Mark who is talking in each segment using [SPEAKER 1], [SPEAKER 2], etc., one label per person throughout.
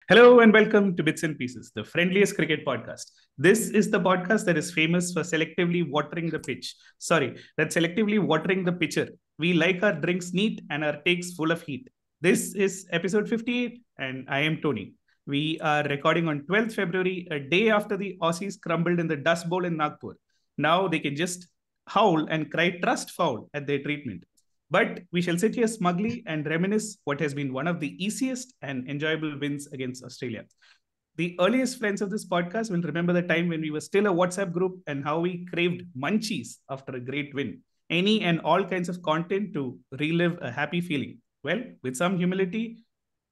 [SPEAKER 1] Hello and welcome to Bits and Pieces, the friendliest cricket podcast. This is the podcast that is famous for selectively watering the pitch. That's selectively watering the pitcher. We like our drinks neat and our takes full of heat. This is episode 58 and I am Tony. We are recording on 12th February, a day after the Aussies crumbled in the Dust Bowl in Nagpur. Now they can just howl and cry trust foul at their treatment. But we shall sit here smugly and reminisce what has been one of the easiest and enjoyable wins against Australia. The earliest friends of this podcast will remember the time when we were still a WhatsApp group and how we craved munchies after a great win. Any and all kinds of content to relive a happy feeling. Well, with some humility,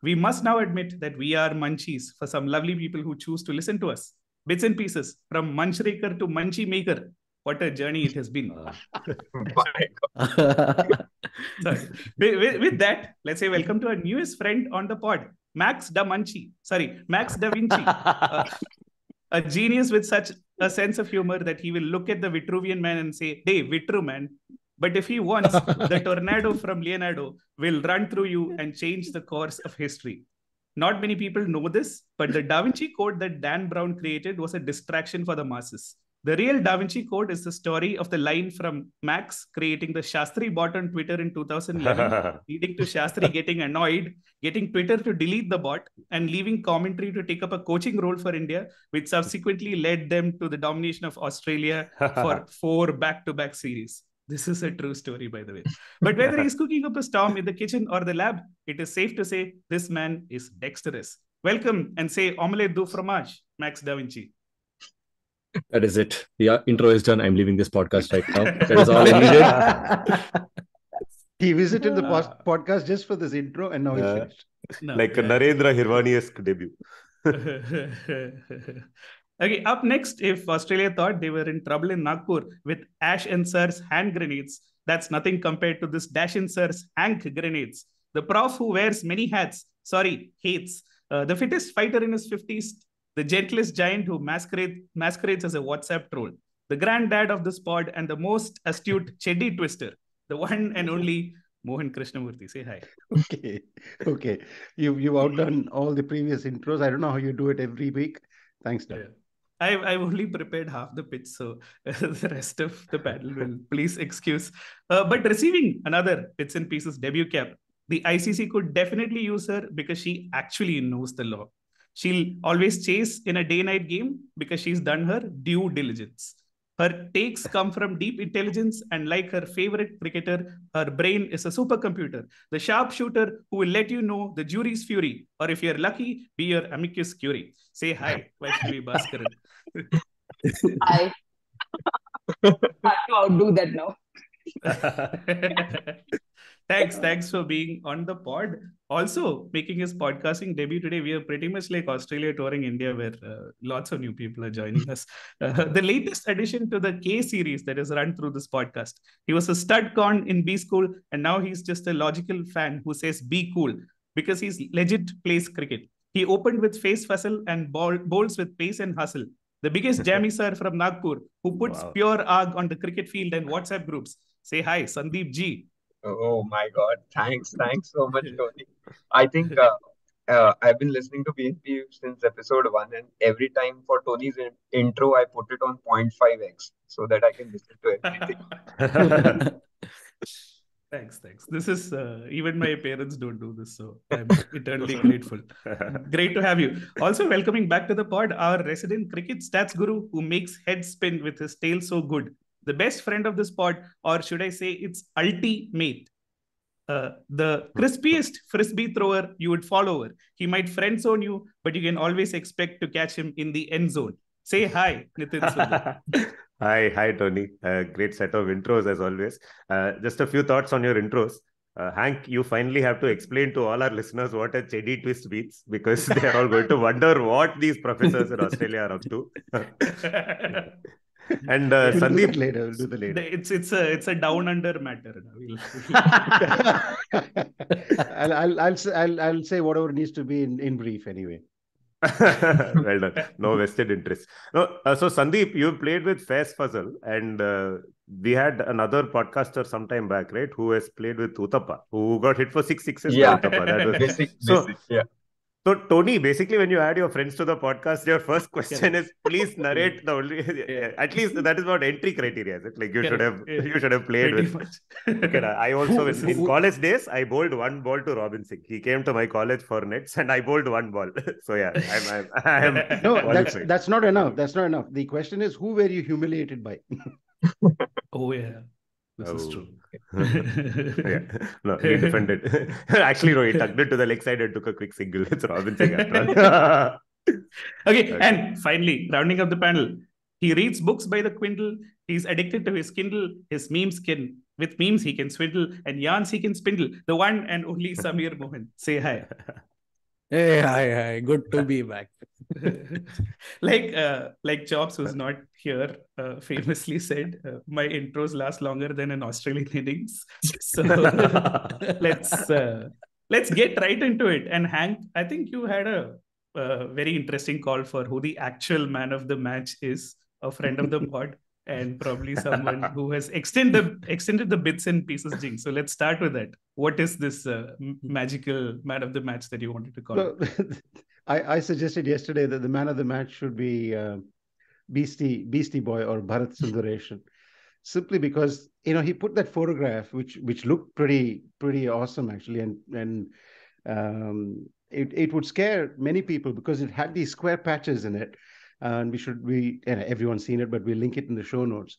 [SPEAKER 1] we must now admit that we are munchies for some lovely people who choose to listen to us. Bits and pieces from munchraker to munchie maker. What a journey it has been. Sorry. With that, let's say welcome to our newest friend on the pod, Max Da Vinci. A genius with such a sense of humor that he will look at the Vitruvian man and say, "Hey, Vitru man." But if he wants, the tornado from Leonardo will run through you and change the course of history. Not many people know this, but the Da Vinci Code that Dan Brown created was a distraction for the masses. The real Da Vinci Code is the story of the line from Max creating the Shastri bot on Twitter in 2011, leading to Shastri getting annoyed, getting Twitter to delete the bot, and leaving commentary to take up a coaching role for India, which subsequently led them to the domination of Australia for 4 back-to-back series. This is a true story, by the way. But whether he's cooking up a storm in the kitchen or the lab, it is safe to say this man is dexterous. Welcome and say omelette du fromage, Max Da Vinci.
[SPEAKER 2] That is it. The intro is done. I'm leaving this podcast right now. That is all I needed.
[SPEAKER 3] He visited the podcast just for this intro and now he's finished.
[SPEAKER 4] A Narendra Hirvani-esque debut.
[SPEAKER 1] Okay, up next, if Australia thought they were in trouble in Nagpur with Ash and Sir's hand grenades, that's nothing compared to this Dash and Sir's Hank grenades. The prof who wears many hats, hates. The fittest fighter in his 50s, the gentlest giant who masquerades as a WhatsApp troll, the granddad of this pod and the most astute Cheddi twister, the one and only Mohan Krishnamurthy. Say hi.
[SPEAKER 3] Okay. You've outdone all the previous intros. I don't know how you do it every week. Thanks, Doug.
[SPEAKER 1] Yeah. I've only prepared half the pitch, so the rest of the panel will please excuse. But receiving another Bits and Pieces debut cap, the ICC could definitely use her because she actually knows the law. She'll always chase in a day-night game because she's done her due diligence. Her takes come from deep intelligence, and like her favorite cricketer, her brain is a supercomputer, the sharpshooter who will let you know the jury's fury, or if you're lucky, be your amicus curiae. Say hi, Vaishnavi Bhaskaran.
[SPEAKER 5] Hi. I have to outdo that now.
[SPEAKER 1] Thanks for being on the pod. Also, making his podcasting debut today, we are pretty much like Australia touring India, where lots of new people are joining us. The latest addition to the K series that is run through this podcast. He was a stud con in B school, and now he's just a logical fan who says be cool because he's legit plays cricket. He opened with face fussle and bowls with pace and hustle. The biggest jammy sir from Nagpur who puts pure arg on the cricket field and WhatsApp groups. Say hi, Sandeep G.
[SPEAKER 6] Oh my God. Thanks so much, Tony. I think I've been listening to BNP since episode 1, and every time for Tony's intro, I put it on 0.5x so that I can listen to everything.
[SPEAKER 1] Thanks. This is, even my parents don't do this, so I'm eternally grateful. Great to have you. Also welcoming back to the pod, our resident cricket stats guru who makes heads spin with his tail so good. The best friend of this pod, or should I say it's ultimate. The crispiest frisbee thrower you would fall over. He might friend zone you, but you can always expect to catch him in the end zone. Say hi, Nitin Sundar.
[SPEAKER 4] Hi, Tony. Great set of intros as always. Just a few thoughts on your intros. Hank, you finally have to explain to all our listeners what a Cheddi twist means, because they are all going to wonder what these professors in Australia are up to. And Sandeep,
[SPEAKER 3] We'll do the later.
[SPEAKER 1] It's a down under matter.
[SPEAKER 3] I'll say whatever needs to be in brief anyway.
[SPEAKER 4] Well done. No vested interest. No, so Sandeep, you played with Faiz Fazal, and we had another podcaster some time back, right, who has played with Uthappa, who got hit for 6 sixes by Uthappa. That was
[SPEAKER 6] basic,
[SPEAKER 4] so.
[SPEAKER 6] yeah.
[SPEAKER 4] So, Tony, basically, when you add your friends to the podcast, your first question is, please narrate the only. At least that is what entry criteria is. It? Like you should have played
[SPEAKER 1] Pretty
[SPEAKER 4] with.
[SPEAKER 1] much.
[SPEAKER 4] Okay, I also
[SPEAKER 3] Who-
[SPEAKER 4] in college days I bowled one ball to Robin Singh. He came to my college for nets, and I bowled one ball. So yeah, I'm
[SPEAKER 3] No,
[SPEAKER 4] qualified.
[SPEAKER 3] that's not enough. That's not enough. The question is, who were you humiliated by?
[SPEAKER 1] Oh yeah, this is
[SPEAKER 4] Oh.
[SPEAKER 1] true.
[SPEAKER 4] Yeah, no, he defended. Actually, no, he tucked it to the leg side and took a quick single. It's Robin Singh after all.
[SPEAKER 1] Okay, and finally, rounding up the panel, he reads books by the quintal. He's addicted to his Kindle. His memes can, with memes he can swindle, and yarns he can spindle. The one and only Samir Mohan. Say hi.
[SPEAKER 7] Hey, hi. Good to be back.
[SPEAKER 1] like Chops, who's not here, famously said, my intros last longer than an Australian innings. So let's get right into it. And Hank, I think you had a very interesting call for who the actual man of the match is, a friend of the pod, and probably someone who has extended the bits and pieces jinx. So let's start with that. What is this magical man of the match that you wanted to call?
[SPEAKER 3] Well, I suggested yesterday that the man of the match should be Beastie Boy or Bharat Sundaresan, simply because he put that photograph which looked pretty awesome actually, and it would scare many people because it had these square patches in it, and everyone's seen it, but we'll link it in the show notes,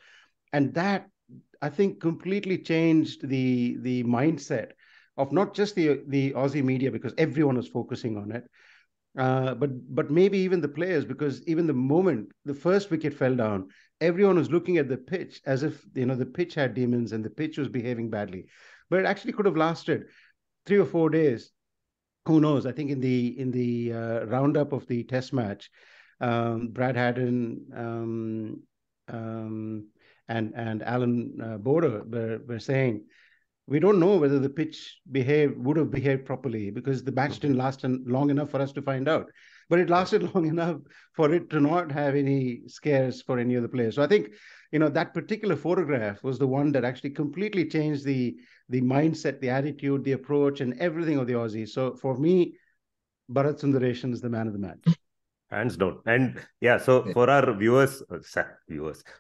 [SPEAKER 3] and that I think completely changed the mindset of not just the Aussie media, because everyone was focusing on it, but maybe even the players, because even the moment the first wicket fell down, everyone was looking at the pitch as if the pitch had demons and the pitch was behaving badly. But it actually could have lasted 3 or 4 days. Who knows? I think in the roundup of the Test match, Brad Haddon and Alan Border were saying, we don't know whether the pitch would have behaved properly because the match didn't last long enough for us to find out. But it lasted long enough for it to not have any scares for any of the players. So I think, that particular photograph was the one that actually completely changed the mindset, the attitude, the approach, and everything of the Aussies. So for me, Bharat Sundaresan is the man of the match.
[SPEAKER 4] Hands down. And yeah, so for our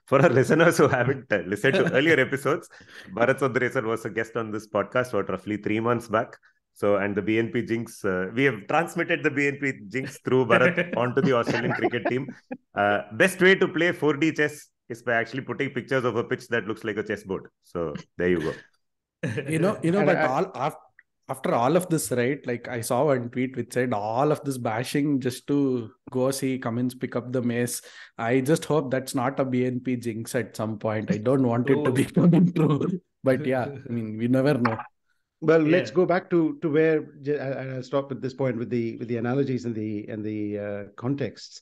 [SPEAKER 4] for our listeners who haven't listened to earlier episodes, Bharat Sundaresan was a guest on this podcast roughly 3 months back. So, and the BNP jinx, we have transmitted the BNP jinx through Bharat onto the Australian cricket team. Best way to play 4D chess is by actually putting pictures of a pitch that looks like a chessboard. So there you go.
[SPEAKER 7] But after all of this, right? Like I saw one tweet which said all of this bashing just to go see Cummins pick up the mace. I just hope that's not a BNP jinx at some point. I don't want it to be coming true. But yeah, I mean, we never know.
[SPEAKER 3] Well, let's go back to where I'll stop at this point with the analogies and the contexts.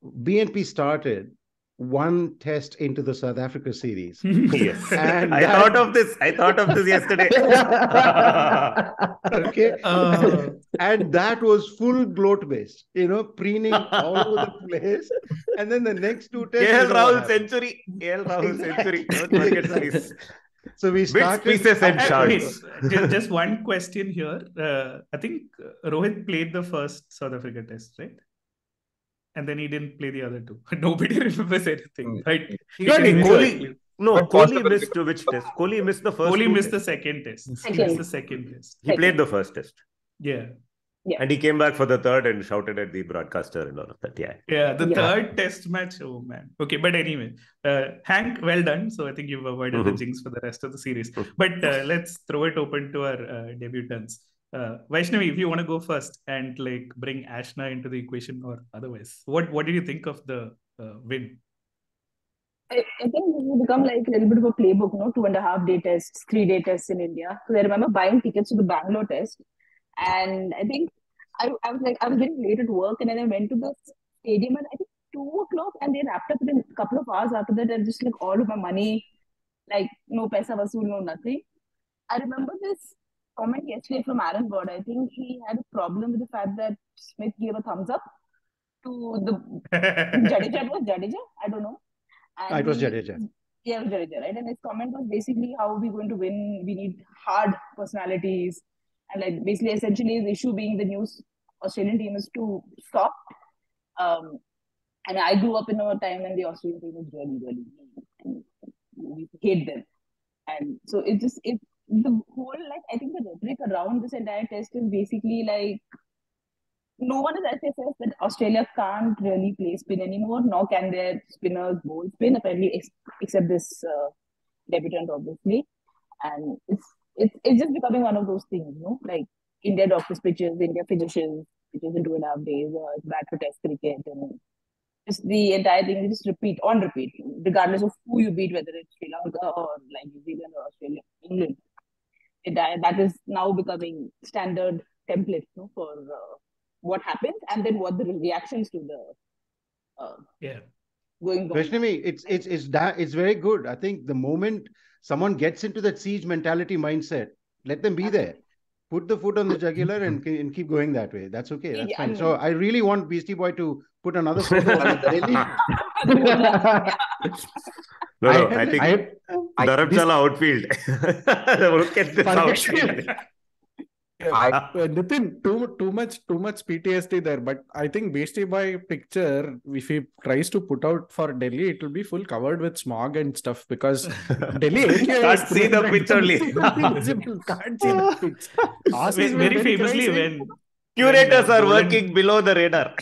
[SPEAKER 3] BNP started one test into the South Africa series.
[SPEAKER 4] Yes. And I thought of this yesterday.
[SPEAKER 3] Okay. And that was full gloat based, preening all over the place. And then the next 2 tests.
[SPEAKER 4] KL Rahul century. Don't forget, please.
[SPEAKER 3] So we started.
[SPEAKER 4] Bits, pieces and shards.
[SPEAKER 1] Just one question here. I think Rohit played the first South Africa test, right? And then he didn't play the other 2. Nobody remembers anything, right?
[SPEAKER 4] Kohli missed which test? Kohli missed the first.
[SPEAKER 1] Kohli missed the second test. He missed the second test.
[SPEAKER 4] He played the first test.
[SPEAKER 1] Yeah.
[SPEAKER 4] And he came back for the third and shouted at the broadcaster and all of that.
[SPEAKER 1] Yeah, third test match. Oh man. Okay, but anyway, Hank, well done. So I think you've avoided the jinx for the rest of the series. But let's throw it open to our debutants. Vaishnavi, if you want to go first and bring Ashna into the equation or otherwise, what did you think of the win?
[SPEAKER 5] I think this will become like a little bit of a playbook, 2.5-day tests, 3-day tests in India. Because I remember buying tickets to the Bangalore test, and I think I was getting late at work, and then I went to the stadium at I think 2 o'clock, and they wrapped up within a couple of hours after that, and just all of my money, no paisa vasool, no nothing. I remember this comment yesterday from Aaron Bird. I think he had a problem with the fact that Smith gave a thumbs up to the Jadeja. I don't know. And
[SPEAKER 3] it was Jadeja.
[SPEAKER 5] Yeah, it was Jadeja, right? And his comment was basically, how are we going to win? We need hard personalities. And basically, essentially, his issue being the news Australian team is too soft. And I grew up in a time when the Australian team was really, really mean, and we hate them. And so the whole, like, I think the rhetoric around this entire test is basically like, no one is actually says that Australia can't really play spin anymore, nor can their spinners bowl spin, apparently, except this debutant, obviously. And it's just becoming one of those things, like India doctors pitches, India finishes pitches in 2.5 days, it's bad for test cricket, and just the entire thing is just on repeat, regardless of who you beat, whether it's Sri Lanka or like New Zealand or Australia, England. That is now becoming standard template for what happens, and then what the reactions to the going on.
[SPEAKER 3] Vaishnavi, it's very good. I think the moment someone gets into that siege mentality mindset, let them be there. Put the foot on the jugular and keep going that way. That's okay. That's fine. So I really want Beastie Boy to put another photo on the daily.
[SPEAKER 4] No, I think Dharamshala outfield. Look at this outfield.
[SPEAKER 7] Nitin, too much PTSD there, but I think Beastie Boy picture, if he tries to put out for Delhi, it will be full covered with smog and stuff, because Delhi
[SPEAKER 4] can't see the pitch only.
[SPEAKER 7] Can't see the pitch.
[SPEAKER 1] Very famously, when
[SPEAKER 4] curators are working below the radar.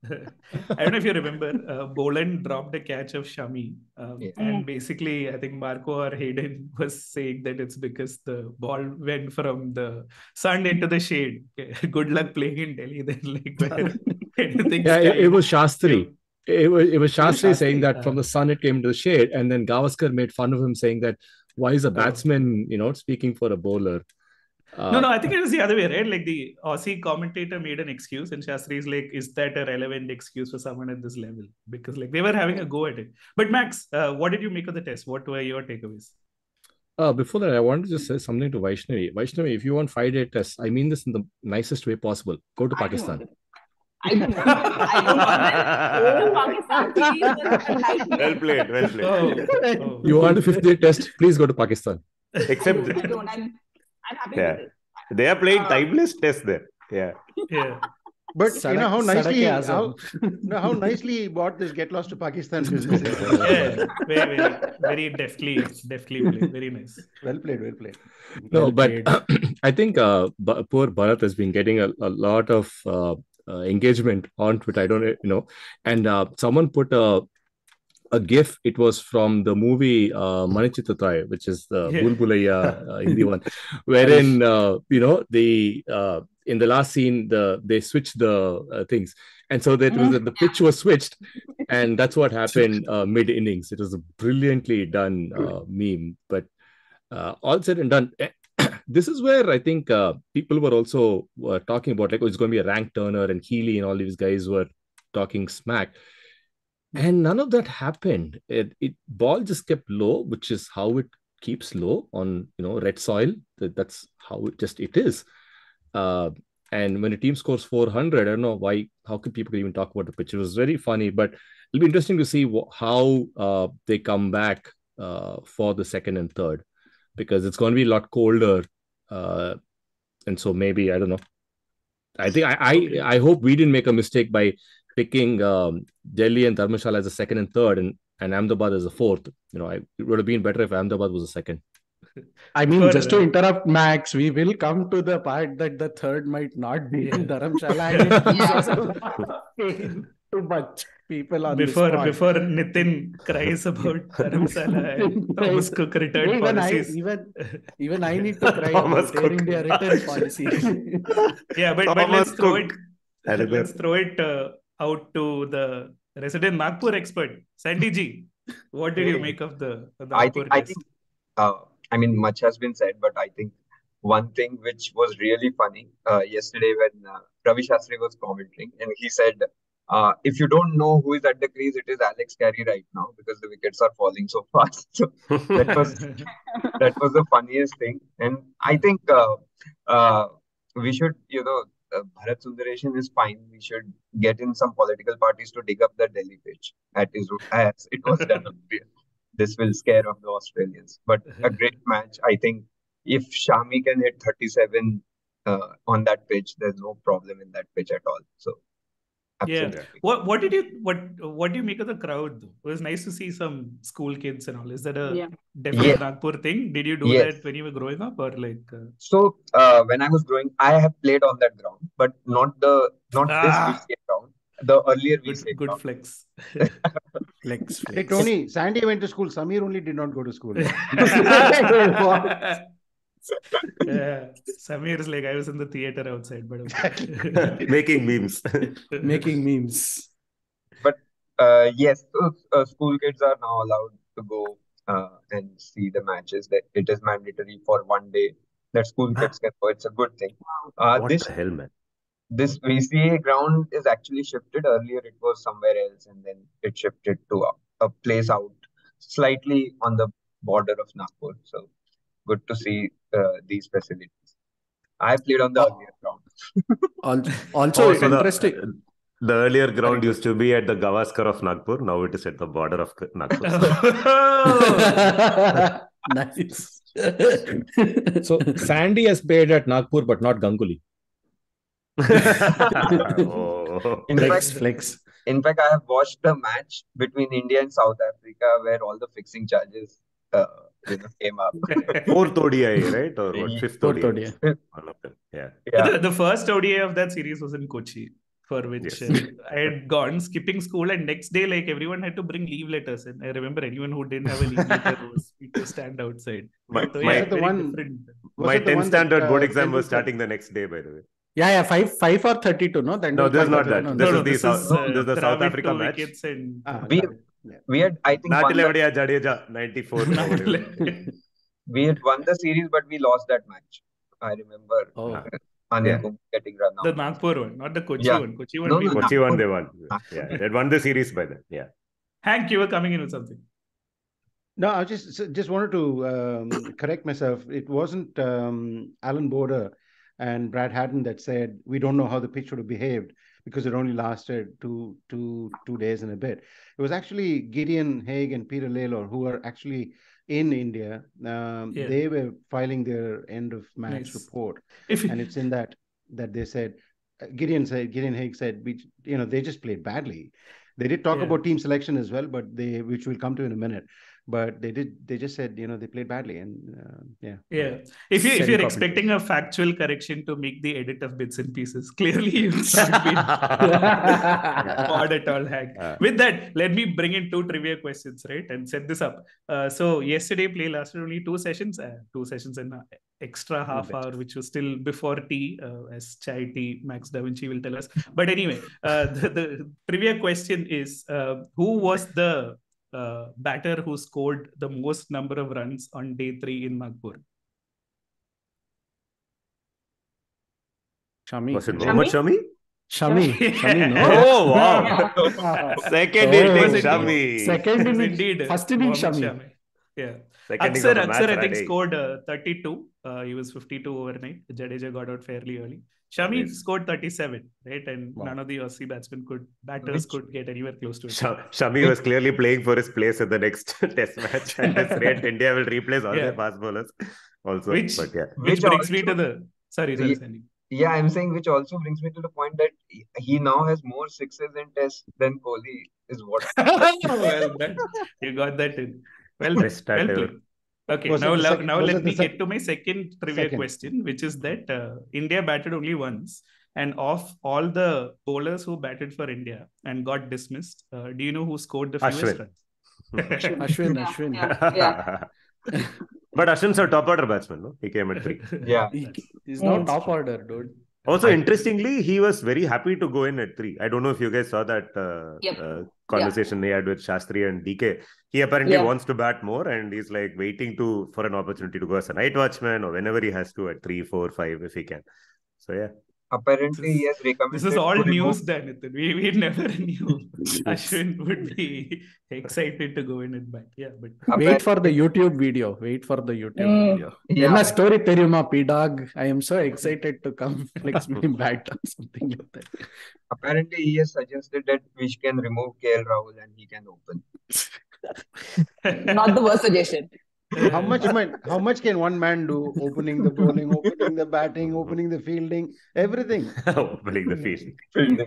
[SPEAKER 1] I don't know if you remember, Boland dropped a catch of Shami, and basically I think Marco or Hayden was saying that it's because the ball went from the sun into the shade. Good luck playing in Delhi then, like where anything.
[SPEAKER 2] Yeah, it was Shastri. It was Shastri saying that from the sun it came to the shade, and then Gavaskar made fun of him, saying that why is a batsman, speaking for a bowler?
[SPEAKER 1] No, I think it was the other way, right? Like the Aussie commentator made an excuse, and Shastri is like, is that a relevant excuse for someone at this level? Because like they were having a go at it. But Max, what did you make of the test? What were your takeaways?
[SPEAKER 2] Before that, I wanted to just say something to Vaishnavi. Vaishnavi, if you want 5-day test, I mean this in the nicest way possible. Go to Pakistan.
[SPEAKER 5] I don't want Pakistan.
[SPEAKER 4] Well played.
[SPEAKER 2] Oh. You want a 5th-day test? Please go to Pakistan.
[SPEAKER 5] Except I don't. I'm happy with it.
[SPEAKER 4] They are playing timeless test there. Yeah.
[SPEAKER 3] But you know how nicely he bought this get lost to Pakistan business.
[SPEAKER 1] Very deftly played. Very nice.
[SPEAKER 3] Well played.
[SPEAKER 2] No, but I think poor Bharat has been getting a lot of engagement on Twitter. I don't know. And someone put a GIF. It was from the movie Manichitatai, which is the Bulbulaya Hindi one, wherein in the last scene they switched the things, and so that was the pitch was switched, and that's what happened mid innings. It was a brilliantly done meme, but all said and done. This is where I think people were also talking about, like, it's going to be a rank Turner and Healy and all these guys were talking smack. And none of that happened. Ball just kept low, which is how it keeps low on red soil. That's how it is. And when a team scores 400, I don't know how can people even talk about the pitch. It was very funny, but it'll be interesting to see how they come back for the second and third, because it's going to be a lot colder. And so maybe, I don't know. I think I hope we didn't make a mistake by picking Delhi and Dharamshala as a second and third, and Ahmedabad as a fourth. It would have been better if Ahmedabad was a second.
[SPEAKER 7] I mean, just to interrupt Max, we will come to the part that the third might not be in Dharamshala. Too much people on
[SPEAKER 1] before Nitin cries about Dharamshala and Thomas Cook return policies.
[SPEAKER 7] Even I need to cry about Air India return policy.
[SPEAKER 1] Yeah, but let's throw it out to the resident Nagpur expert, Sandy G. What did you make of the Nagpur test?
[SPEAKER 6] I mean, much has been said, but I think one thing which was really funny yesterday when Ravi Shastri was commenting, and he said, if you don't know who is at the crease, it is Alex Carey right now, because the wickets are falling so fast. So that was the funniest thing. And I think we should, Bharat Sundaresan is fine. We should get in some political parties to dig up the Delhi pitch as it was done. This will scare off the Australians. But a great match. I think if Shami can hit 37 on that pitch. There's no problem in that pitch at all. So
[SPEAKER 1] Yeah.
[SPEAKER 6] absolutely.
[SPEAKER 1] What do you make of the crowd though? It was nice to see some school kids and all. Is that a definite
[SPEAKER 6] Yes.
[SPEAKER 1] Nagpur thing? Did you do
[SPEAKER 6] Yes.
[SPEAKER 1] that when you were growing up or like?
[SPEAKER 6] So when I was growing, I have played on that ground, but not this BCA ground, the earlier BCA
[SPEAKER 1] Good
[SPEAKER 6] ground.
[SPEAKER 1] flex.
[SPEAKER 7] Flex.
[SPEAKER 3] Hey, Tony, Sandy went to school. Samir only did not go to school.
[SPEAKER 1] Yeah, Samir is like, I was in the theater outside, but okay.
[SPEAKER 4] Making memes.
[SPEAKER 7] Making memes.
[SPEAKER 6] But yes, school kids are now allowed to go and see the matches. That it is mandatory for one day that school kids can go. It's a good thing.
[SPEAKER 4] What the hell, man?
[SPEAKER 6] This VCA ground is actually shifted. Earlier, it was somewhere else, and then it shifted to a place out slightly on the border of Nagpur. So good to see these facilities. I played on the earlier ground.
[SPEAKER 7] Also,
[SPEAKER 4] so
[SPEAKER 7] interesting.
[SPEAKER 4] The earlier ground used to be at the Gavaskar of Nagpur. Now it is at the border of Nagpur.
[SPEAKER 7] Nice.
[SPEAKER 2] So Sandy has played at Nagpur, but not Ganguly.
[SPEAKER 7] Flex.
[SPEAKER 6] In fact, I have watched the match between India and South Africa where all the fixing charges came up.
[SPEAKER 4] Fourth ODI, right? Or what? Fifth ODI. One of them. Yeah.
[SPEAKER 1] The first ODI of that series was in Kochi, for which I had gone skipping school, and next day, like everyone had to bring leave letters. And I remember anyone who didn't have a leave letter was to stand outside.
[SPEAKER 4] My
[SPEAKER 3] 10th
[SPEAKER 4] standard board exam was starting the next day, by the way.
[SPEAKER 7] Yeah, 5 or 32. No,
[SPEAKER 4] no, this is not that. This is the South Africa match.
[SPEAKER 6] We had, I think,
[SPEAKER 4] Jadeja 94.
[SPEAKER 6] We had won the series, but we lost that match. I remember Anil Kumar getting run out.
[SPEAKER 1] The Nagpur one, not the Kochi one. Kochi one.
[SPEAKER 4] Kochi one, they won. Yeah, they had won the series by then. Yeah.
[SPEAKER 1] Hank, you were coming in with something.
[SPEAKER 3] No, I just wanted to correct myself. It wasn't Alan Border and Brad Haddon that said we don't know how the pitch would have behaved because it only lasted two days and a bit. It was actually Gideon Haig and Peter Laylor who are actually in India. They were filing their end of match report, and it's in that they said Gideon Haig said they just played badly. They did talk about team selection as well, but which we'll come to in a minute. But they just said they played badly, and
[SPEAKER 1] if you're expecting a factual correction to make the edit of bits and pieces, clearly you can't be odd at all, Hank. With that, let me bring in 2 trivia questions, right, and set this up. So yesterday play lasted only 2 sessions, 2 sessions and an extra half hour, which was still before tea, as chai tea Max Da Vinci will tell us. But anyway, the trivia question is, who was the batter who scored the most number of runs on day 3 in Nagpur?
[SPEAKER 7] Shami.
[SPEAKER 4] Was it Mohammad Shami?
[SPEAKER 7] Shami, no.
[SPEAKER 4] Oh, wow. Second inning, Shami.
[SPEAKER 7] Second inning,
[SPEAKER 1] indeed.
[SPEAKER 7] First inning, Shami.
[SPEAKER 1] Yeah.
[SPEAKER 4] Aksar,
[SPEAKER 1] I think, scored 32. He was 52 overnight. Jadeja got out fairly early. Shami scored 37, right? And none of the Aussie batters could get anywhere close to it.
[SPEAKER 4] Shami was clearly playing for his place at the next test match. And this rate, India will replace all their fast bowlers also.
[SPEAKER 1] Which brings me to the... Sorry, Sandeep.
[SPEAKER 6] Yeah, I'm saying which also brings me to the point that he now has more sixes in tests than Kohli is what.
[SPEAKER 1] Well done. You got that in. Well played. Okay, now let me get to my second trivia question, which is that India batted only once, and of all the bowlers who batted for India and got dismissed, do you know who scored the fewest runs?
[SPEAKER 7] Ashwin.
[SPEAKER 5] Yeah.
[SPEAKER 4] But Ashwin's a top order batsman, no? He came at 3.
[SPEAKER 6] Yeah.
[SPEAKER 7] He's not top order, dude.
[SPEAKER 4] Also, interestingly, he was very happy to go in at 3. I don't know if you guys saw that conversation he had with Shastri and DK. He apparently wants to bat more, and he's like waiting for an opportunity to go as a night watchman or whenever he has to at 3, 4, 5 if he can. So yeah.
[SPEAKER 6] Apparently, he has recommended.
[SPEAKER 1] This is all news, then. We never knew Ashwin would be excited to go in and bat. Yeah, but
[SPEAKER 7] wait for the YouTube video. Enna story theriyuma, P-Dog. I am so excited to come flex me bat or something like that.
[SPEAKER 6] Apparently, he has suggested that we can remove KL Rahul and he can open.
[SPEAKER 5] Not the worst suggestion.
[SPEAKER 3] How much can one man do? Opening the bowling, opening the batting, opening the fielding, everything.
[SPEAKER 4] Opening the field.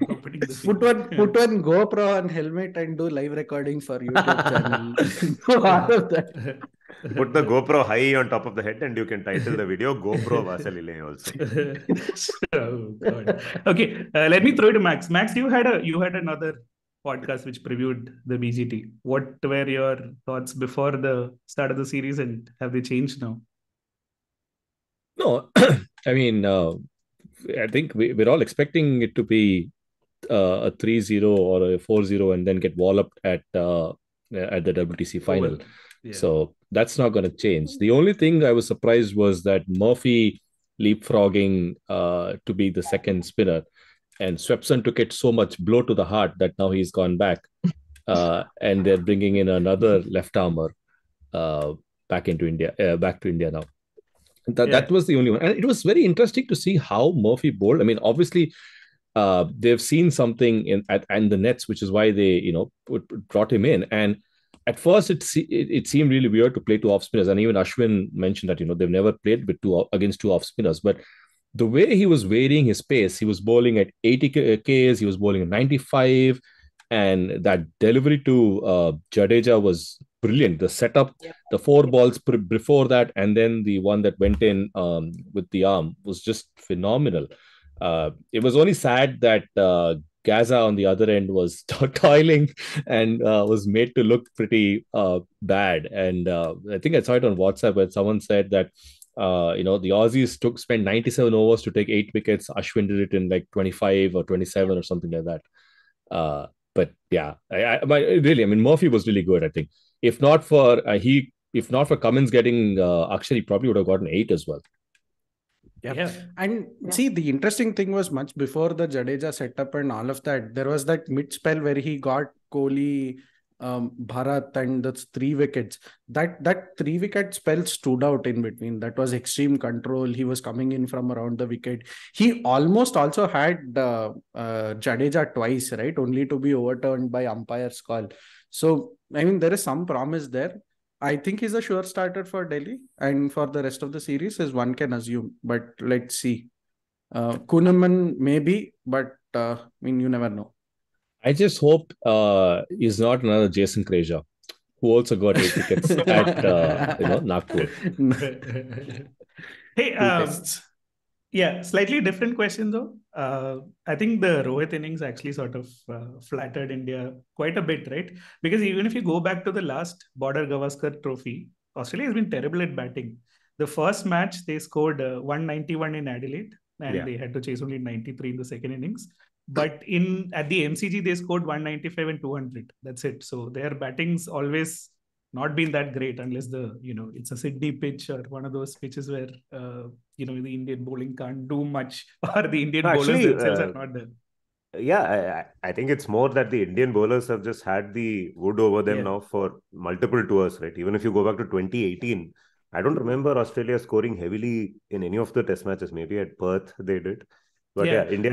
[SPEAKER 1] Opening the
[SPEAKER 7] Put one GoPro on helmet and do live recording for YouTube channel. Do all of that.
[SPEAKER 4] Put the GoPro high on top of the head and you can title the video GoPro Vasalile also.
[SPEAKER 1] Oh God. Okay, let me throw it to Max. Max, you had another podcast which previewed the BGT. What were your thoughts before the start of the series, and have they changed now?
[SPEAKER 2] No, I mean, I think we're all expecting it to be a 3-0 or a 4-0 and then get walloped at the WTC final.
[SPEAKER 1] Yeah.
[SPEAKER 2] So that's not going to change. The only thing I was surprised was that Murphy leapfrogging to be the second spinner, and Swepson took it so much blow to the heart that now he's gone back, and they're bringing in another left armer back to India now. That was the only one, and it was very interesting to see how Murphy bowled. I mean, obviously, they've seen something in the nets, which is why they brought him in. And at first, it seemed really weird to play two off spinners, and even Ashwin mentioned that they've never played against two off spinners, but the way he was varying his pace, he was bowling at 80 Ks, he was bowling at 95, and that delivery to Jadeja was brilliant. The setup, the four balls before that, and then the one that went in with the arm was just phenomenal. It was only sad that Gaza on the other end was toiling and was made to look pretty bad. And I think I saw it on WhatsApp where someone said that the Aussies spent 97 overs to take 8 wickets. Ashwin did it in like 25 or 27 or something like that. But yeah, Murphy was really good. I think if not for Cummins getting Akshar, he probably would have gotten 8 as well.
[SPEAKER 7] Yeah. And see, the interesting thing was much before the Jadeja setup and all of that, there was that mid spell where he got Kohli, Bharat, and that's 3 wickets. That 3 wicket spell stood out in between. That was extreme control. He was coming in from around the wicket. He almost also had Jadeja twice, right? Only to be overturned by umpire's call. So, I mean, there is some promise there. I think he's a sure starter for Delhi, and for the rest of the series, as one can assume. But let's see. Kunaman maybe, but you never know.
[SPEAKER 2] I just hope he's not another Jason Krejza, who also got 8 wickets at Nagpur.
[SPEAKER 1] Hey, slightly different question though. I think the Rohit innings actually sort of flattered India quite a bit, right? Because even if you go back to the last Border Gavaskar Trophy, Australia has been terrible at batting. The first match, they scored 191 in Adelaide, and they had to chase only 93 in the second innings. But at the MCG, they scored 195 and 200. That's it. So their batting's always not been that great unless it's a Sydney pitch or one of those pitches where the Indian bowling can't do much, or the Indian bowlers themselves are not there.
[SPEAKER 4] Yeah, I think it's more that the Indian bowlers have just had the wood over them now for multiple tours, right? Even if you go back to 2018, I don't remember Australia scoring heavily in any of the test matches. Maybe at Perth they did. But India.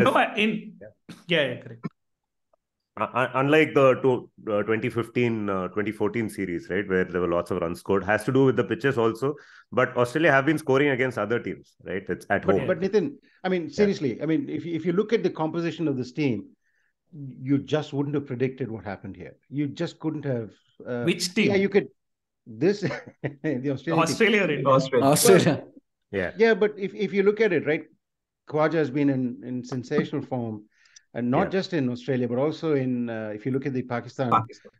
[SPEAKER 1] Correct.
[SPEAKER 4] Unlike the 2015-2014 series, right, where there were lots of runs scored, has to do with the pitches also. But Australia have been scoring against other teams, right? It's at home.
[SPEAKER 3] But Nitin, seriously, if you look at the composition of this team, you just wouldn't have predicted what happened here. You just couldn't have.
[SPEAKER 1] Which team?
[SPEAKER 3] Yeah, you could. The
[SPEAKER 1] Australia or India?
[SPEAKER 7] Australia.
[SPEAKER 3] Yeah, but if you look at it, right, Khwaja has been in sensational form. And not just in Australia, but also in, if you look at the Pakistan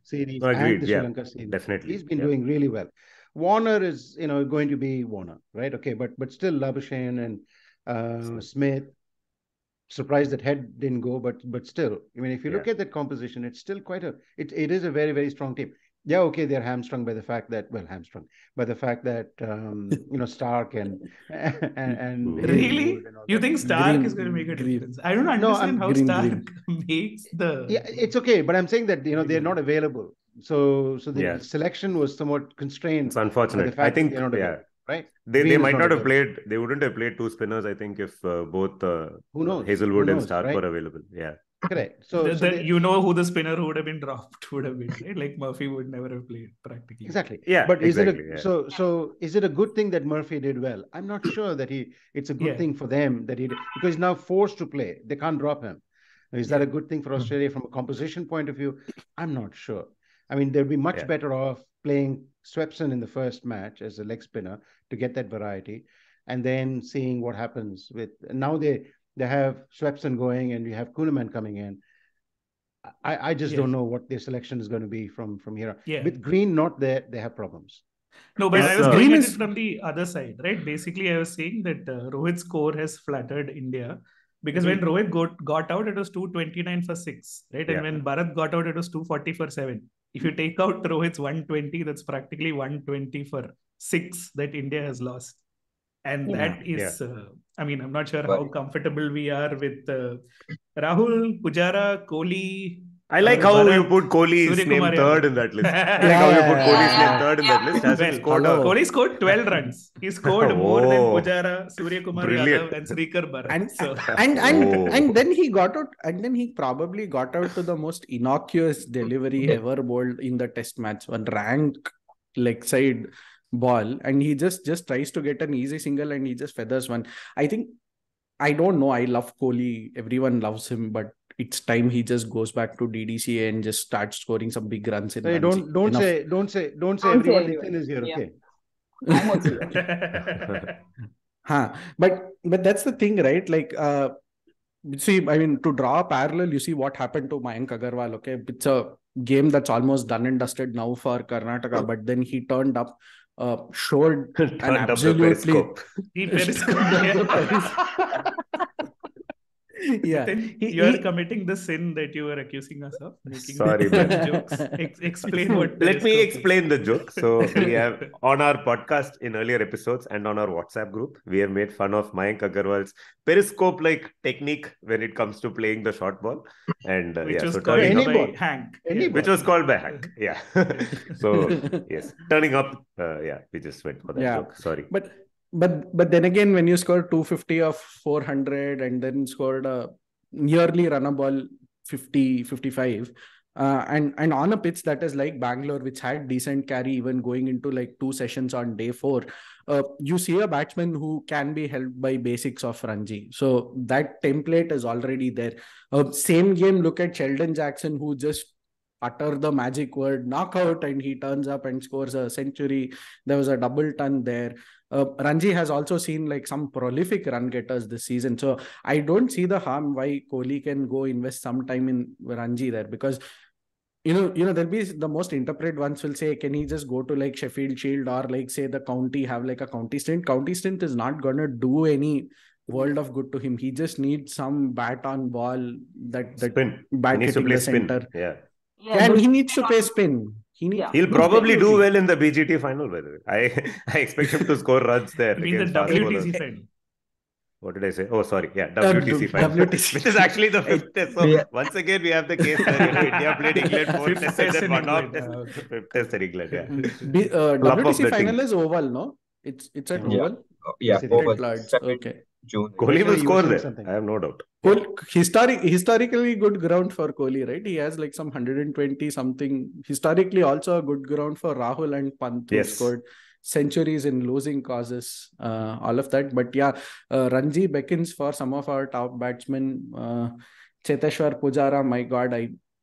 [SPEAKER 3] series and the Sri Lanka series,
[SPEAKER 4] definitely.
[SPEAKER 3] He's been doing really well. Warner is, going to be Warner, right? Okay, but still Labuschagne and Smith. Surprised that Head didn't go, but still, if you look at that composition, it's still it is a very, very strong team. Yeah, okay, they're hamstrung by the fact that Stark and
[SPEAKER 1] really, you think Stark is going to make a difference? I don't understand how Stark makes the.
[SPEAKER 3] Yeah, it's okay, but I'm saying that they're not available. So the selection was somewhat constrained.
[SPEAKER 4] It's unfortunate. I think
[SPEAKER 3] right.
[SPEAKER 4] They might not have played. They wouldn't have played 2 spinners. I think if both Hazelwood and Stark were available. Yeah.
[SPEAKER 3] Correct. So they,
[SPEAKER 1] you know who the spinner who would have been dropped would have been, right? Like Murphy would never have played practically.
[SPEAKER 3] exactly.
[SPEAKER 4] Yeah,
[SPEAKER 3] But is
[SPEAKER 4] exactly.
[SPEAKER 3] it so is it a good thing that Murphy did well? I'm not sure that it's a good thing for them that he did, because he's now forced to play. They can't drop him. Is that a good thing for Australia from a composition point of view? I'm not sure. I mean, they'll be much better off playing Swepson in the first match as a leg spinner to get that variety, and then seeing what happens with. Now they have Swepson going, and you have Kuhnemann coming in. I just don't know what their selection is going to be from here. With Green not there, they have problems.
[SPEAKER 1] No, but I was looking at it from the other side, right? Basically, I was saying that Rohit's score has flattered India. Because when Rohit got out, it was 229 for 6, right? And when Bharat got out, it was 240 for 7. If you take out Rohit's 120, that's practically 120 for 6 that India has lost. And that is, I mean, I'm not sure how comfortable we are with Rahul, Pujara, Kohli.
[SPEAKER 4] I like how you put Kohli's name third in that list. I like how you put Kohli's name third in that list.
[SPEAKER 1] Kohli scored 12 runs. He scored more than Pujara, Surya Kumar Yadav, and Srikar Bharat.
[SPEAKER 7] And then he got out, and then he probably got out to the most innocuous delivery ever bowled in the test match. One rank leg side ball, and he just tries to get an easy single, and he just feathers one. I don't know. I love Kohli. Everyone loves him, but it's time he just goes back to DDCA and just starts scoring some big runs.
[SPEAKER 3] Hey, don't say everyone is here. Okay.
[SPEAKER 5] I'm also here.
[SPEAKER 7] But that's the thing, right? Like, see, I mean, to draw a parallel, you see what happened to Mayank Agarwal. Okay, it's a game that's almost done and dusted now for Karnataka, but then he turned up. Showed an absolutely
[SPEAKER 1] you are committing the sin that you were accusing us of making.
[SPEAKER 4] Sorry,
[SPEAKER 1] jokes. Explain what.
[SPEAKER 4] Let me explain the joke. So we have on our podcast in earlier episodes and on our WhatsApp group, we have made fun of Mayank Agarwal's periscope-like technique when it comes to playing the short ball, and
[SPEAKER 1] which was called by Hank.
[SPEAKER 4] Which was called by Hank. Yeah. So yes, turning up. We just went for that joke. Sorry.
[SPEAKER 7] But then again, when you score 250 of 400 and then scored a nearly run a ball 50, 55, and on a pitch that is like Bangalore, which had decent carry even going into like 2 sessions on day 4, you see a batsman who can be helped by basics of Ranji. So that template is already there. Same game, look at Sheldon Jackson, who just utter the magic word knockout and he turns up and scores a century. There was a double ton there. Ranji has also seen like some prolific run getters this season. So I don't see the harm why Kohli can go invest some time in Ranji there, because you know, there'll be the most interpreted ones will say, can he just go to like Sheffield Shield or like say the county, have like a county stint? County stint is not going to do any world of good to him. He just needs some bat on ball that
[SPEAKER 4] spin.
[SPEAKER 7] Bat
[SPEAKER 4] he needs to play spin.
[SPEAKER 7] Center.
[SPEAKER 4] Yeah.
[SPEAKER 7] And he needs to play spin.
[SPEAKER 4] He'll probably do well in the BGT final, by the way. I expect him to score runs there.
[SPEAKER 1] You mean the WTC final?
[SPEAKER 4] What did I say? Oh, sorry. Yeah, WTC final.
[SPEAKER 7] WTC.
[SPEAKER 4] Which is actually the 5th test. So once again, we have the case where India played England 4 tests and then won off 5th test in England. Yeah.
[SPEAKER 7] WTC final is oval, no? It's at oval?
[SPEAKER 6] Yeah, oval.
[SPEAKER 7] Okay.
[SPEAKER 6] June.
[SPEAKER 4] Kohli will score there. I have no doubt.
[SPEAKER 7] Historically good ground for Kohli, right? He has like some 120 something. Historically also a good ground for Rahul and Pant, who scored centuries in losing causes, all of that. But Ranji beckons for some of our top batsmen. Cheteshwar Pujara, my God,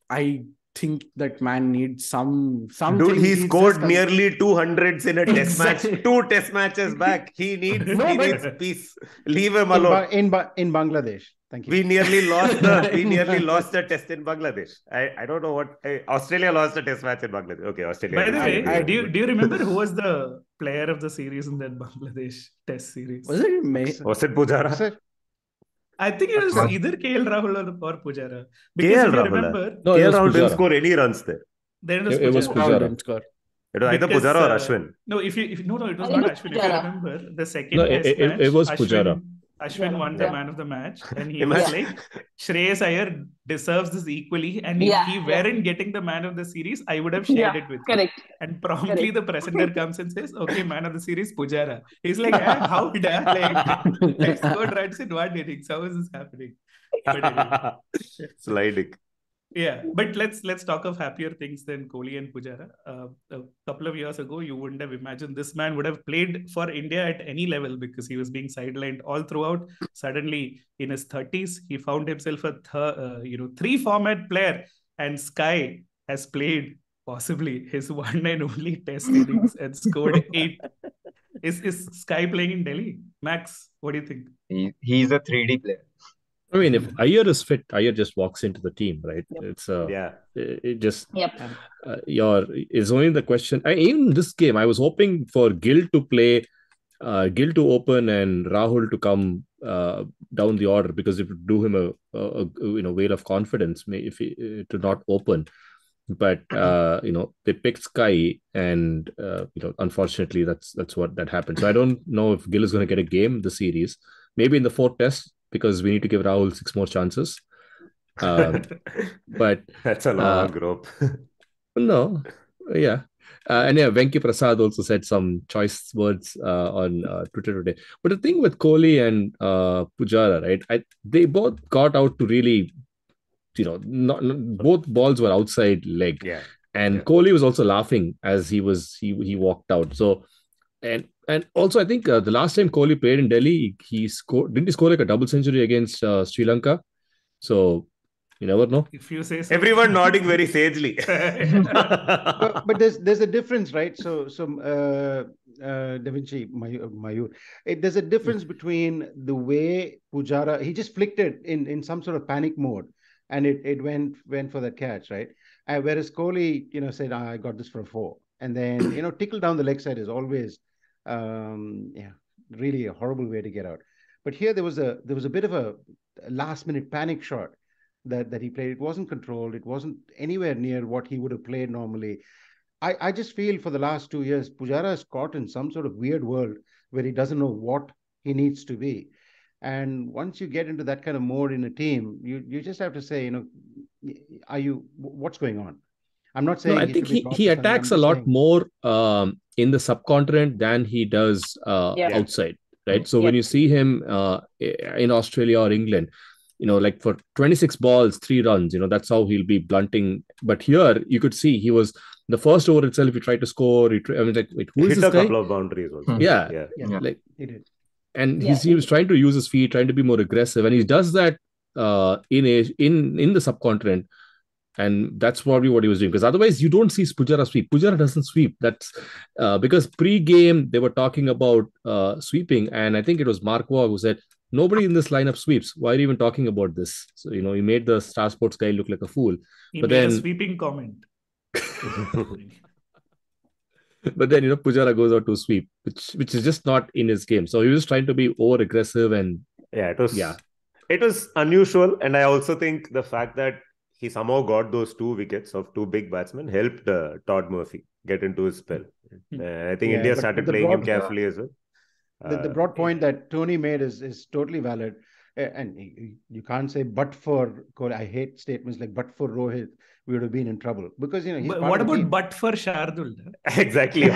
[SPEAKER 7] I think that man needs some.
[SPEAKER 4] Dude, he scored nearly 200s in a test match. 2 test matches back. He needs peace. Leave him alone.
[SPEAKER 3] In Bangladesh. Thank you.
[SPEAKER 4] We nearly lost the test in Bangladesh. I don't know what Australia lost the test match in Bangladesh. Okay, Australia.
[SPEAKER 1] By the way, do you remember who was the player of the series in that Bangladesh test series?
[SPEAKER 7] Was it
[SPEAKER 4] Pujara?
[SPEAKER 1] I think it was either KL Rahul or Pujara. Because if you remember,
[SPEAKER 4] KL Rahul didn't score any runs there.
[SPEAKER 1] Then
[SPEAKER 2] it was Pujara.
[SPEAKER 4] It was either Pujara or Ashwin.
[SPEAKER 1] No, it was not Ashwin. If you remember, the second
[SPEAKER 2] it was Pujara.
[SPEAKER 1] Ashwin won the
[SPEAKER 5] Yeah.
[SPEAKER 1] man of the match, and he
[SPEAKER 4] Imagine-
[SPEAKER 1] was like, Shreyas Iyer deserves this equally, and if he weren't getting the man of the series, I would have shared it with you.
[SPEAKER 5] Correct.
[SPEAKER 1] And promptly
[SPEAKER 5] Correct.
[SPEAKER 1] the presenter comes and says, okay, man of the series, Pujara. He's like, how dare, like, I scored runs in one innings. How is this happening? But anyway.
[SPEAKER 4] Sliding.
[SPEAKER 1] Yeah, but let's talk of happier things than Kohli and Pujara. A couple of years ago, you wouldn't have imagined this man would have played for India at any level because he was being sidelined all throughout. Suddenly, in his 30s, he found himself a three-format player, and Sky has played possibly his one and only Test innings and scored 8. Is Sky playing in Delhi? Max, what do you think?
[SPEAKER 6] He's a 3D player.
[SPEAKER 2] I mean, if Iyer is fit, Iyer just walks into the team, right? It's it just it's only the question. Even this game, I was hoping for Gill to play, Gill to open, and Rahul to come down the order because it would do him a weight of confidence if he to not open. But they picked Sky, and unfortunately, that's what happened. So I don't know if Gill is going to get a game this series. Maybe in the 4th test, because we need to give Rahul 6 more chances. But
[SPEAKER 4] that's a long rope.
[SPEAKER 2] No, yeah. Venki Prasad also said some choice words on Twitter today. But the thing with Kohli and Pujara, right? They both got out to really, both balls were outside leg.
[SPEAKER 4] Yeah.
[SPEAKER 2] And Kohli was also laughing as he walked out. So, and also I think the last time Kohli played in Delhi, didn't he score like a double century against Sri Lanka? So you never know.
[SPEAKER 1] If you say so.
[SPEAKER 4] Everyone nodding very sagely.
[SPEAKER 3] but there's a difference, right? So Da Vinci, Mayur, there's a difference between the way Pujara, he just flicked it in some sort of panic mode, and it went for that catch, right? Whereas Kohli, said, I got this for a 4, and then tickle down the leg side is always really a horrible way to get out. But here there was a bit of a last minute panic shot that he played. It wasn't controlled. It wasn't anywhere near what he would have played normally. I just feel for the last 2 years, Pujara is caught in some sort of weird world where he doesn't know what he needs to be. And once you get into that kind of mode in a team, you just have to say, what's going on? I'm not saying.
[SPEAKER 2] No, I think he attacks a lot more in the subcontinent than he does outside, right? So when you see him in Australia or England, like for 26 balls, 3 runs, that's how he'll be blunting. But here you could see he was the first over itself. He tried to score. Who is this guy?
[SPEAKER 4] A couple of boundaries also.
[SPEAKER 2] Yeah. Like
[SPEAKER 3] he did.
[SPEAKER 2] And he was trying to use his feet, trying to be more aggressive, and he does that in the subcontinent. And that's probably what he was doing, because otherwise you don't see Pujara sweep. Pujara doesn't sweep. That's because pre-game they were talking about sweeping, and I think it was Mark Waugh who said, nobody in this lineup sweeps. Why are you even talking about this? So, he made the Star Sports guy look like a fool.
[SPEAKER 1] He made a sweeping comment.
[SPEAKER 2] But then, Pujara goes out to sweep, which is just not in his game. So he was trying to be over-aggressive and...
[SPEAKER 4] It was unusual. And I also think the fact that he somehow got those 2 wickets of 2 big batsmen helped Todd Murphy get into his spell. I think India started playing him carefully as well.
[SPEAKER 3] The broad point that Tony made is totally valid. And you can't say, but for Kohli, I hate statements like, but for Rohit, we would have been in trouble. Because, he's
[SPEAKER 1] what about but for Shardul?
[SPEAKER 4] Exactly.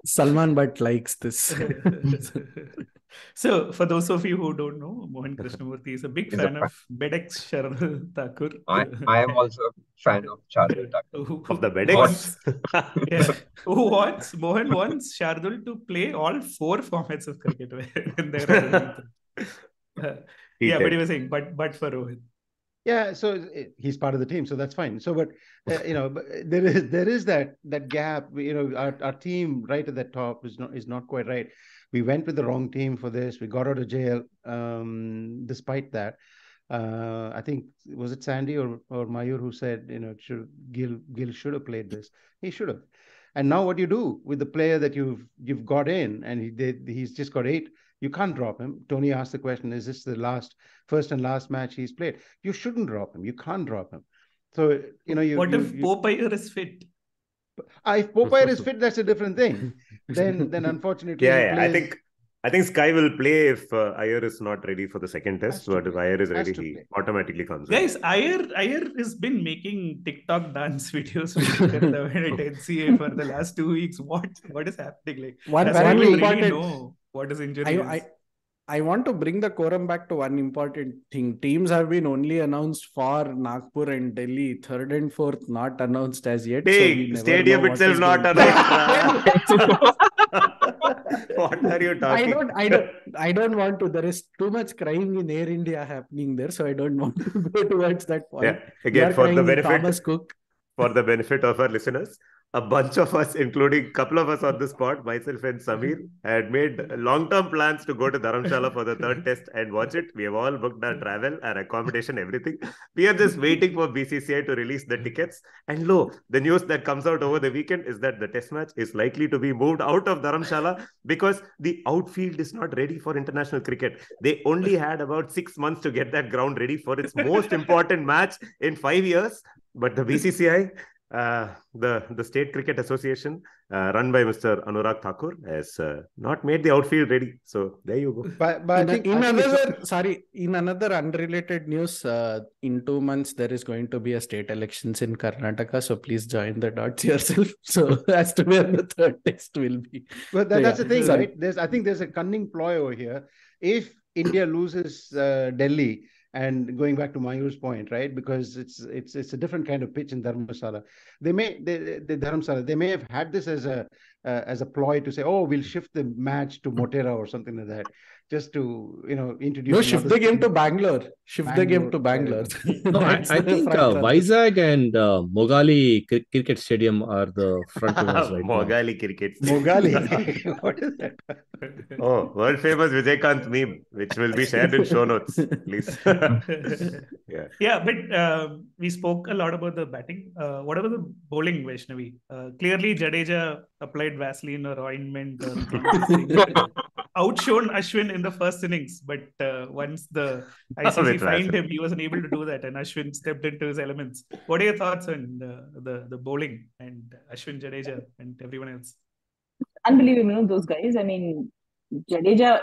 [SPEAKER 7] Salman Bhatt likes this.
[SPEAKER 1] So, for those of you who don't know, Mohan Krishnamurthy is a big fan of Bedex Shardul Thakur.
[SPEAKER 6] I am also a fan of Shardul Thakur.
[SPEAKER 4] Of the Bedex?
[SPEAKER 1] Mohan wants Shardul to play all 4 formats of cricket. When they're but he was saying, but for Rohit.
[SPEAKER 3] Yeah, so he's part of the team, so that's fine. So, but there is that gap. Our team right at the top is not quite right. We went with the wrong team for this. We got out of jail. Despite that, I think was it Sandy or Mayur who said Gill should have played this. He should have. And now what do you do with the player that you've got in, and he's just got 8. You can't drop him. Tony asked the question, is this the first and last match he's played? You shouldn't drop him. You can't drop him. So,
[SPEAKER 1] what if Popeye is fit?
[SPEAKER 3] If Popeye is fit, that's a different thing. Then unfortunately...
[SPEAKER 4] I think I think Sky will play if Iyer is not ready for the second test, but if Iyer is
[SPEAKER 3] Has
[SPEAKER 4] ready,
[SPEAKER 3] to
[SPEAKER 4] he
[SPEAKER 3] play.
[SPEAKER 4] automatically comes in.
[SPEAKER 1] Guys, Iyer has been making TikTok dance videos with NCA for the last 2 weeks. What is happening? Like,
[SPEAKER 7] One
[SPEAKER 1] does
[SPEAKER 7] very
[SPEAKER 1] anyone really
[SPEAKER 7] important-
[SPEAKER 1] know what his injury is?
[SPEAKER 7] I want to bring the quorum back to one important thing. Teams have been only announced for Nagpur and Delhi. Third and fourth not announced as yet.
[SPEAKER 4] Hey,
[SPEAKER 7] so
[SPEAKER 4] stadium itself not announced. What are you talking?
[SPEAKER 7] I don't want to. There is too much crying in Air India happening there, so I don't want to go towards that point.
[SPEAKER 4] Yeah, again,
[SPEAKER 7] for the
[SPEAKER 4] Thomas Cook. For the benefit of our listeners, a bunch of us, including a couple of us on the spot, myself and Samir, had made long-term plans to go to Dharamshala for the third test and watch it. We have all booked our travel, our accommodation, everything. We are just waiting for BCCI to release the tickets. And the news that comes out over the weekend is that the test match is likely to be moved out of Dharamshala because the outfield is not ready for international cricket. They only had about 6 months to get that ground ready for its most important match in 5 years. But the BCCI, the State Cricket Association, run by Mr. Anurag Thakur, has not made the outfield ready. So there you go.
[SPEAKER 3] But
[SPEAKER 7] in another unrelated news, in 2 months there is going to be a state elections in Karnataka. So please join the dots yourself. So as to where the third test will be.
[SPEAKER 3] But that's the thing, right? I think there's a cunning ploy over here. If India loses Delhi. And going back to Mayur's point, right? Because it's a different kind of pitch in Dharamsala. They may have had this as a ploy to say, oh, we'll shift the match to Motera or something like that, just to introduce.
[SPEAKER 7] No, shift the game to Bangalore. The game to Bangalore.
[SPEAKER 2] No, I think Vizag and Mogali Cricket Stadium are the front runners right
[SPEAKER 4] Mogali Cricket
[SPEAKER 3] Stadium. Mogali. What is that?
[SPEAKER 4] Oh, world famous Vijaykant meme, which will be shared in show notes, please.
[SPEAKER 1] Yeah, but we spoke a lot about the batting. What about the bowling, Vaishnavi? Clearly, Jadeja applied Vaseline or ointment or outshone Ashwin in the first innings, but once the ICC fined him, he wasn't able to do that, and Ashwin stepped into his elements. What are your thoughts on the bowling and Ashwin, Jadeja, and everyone else?
[SPEAKER 5] Unbelievable, those guys. I mean, Jadeja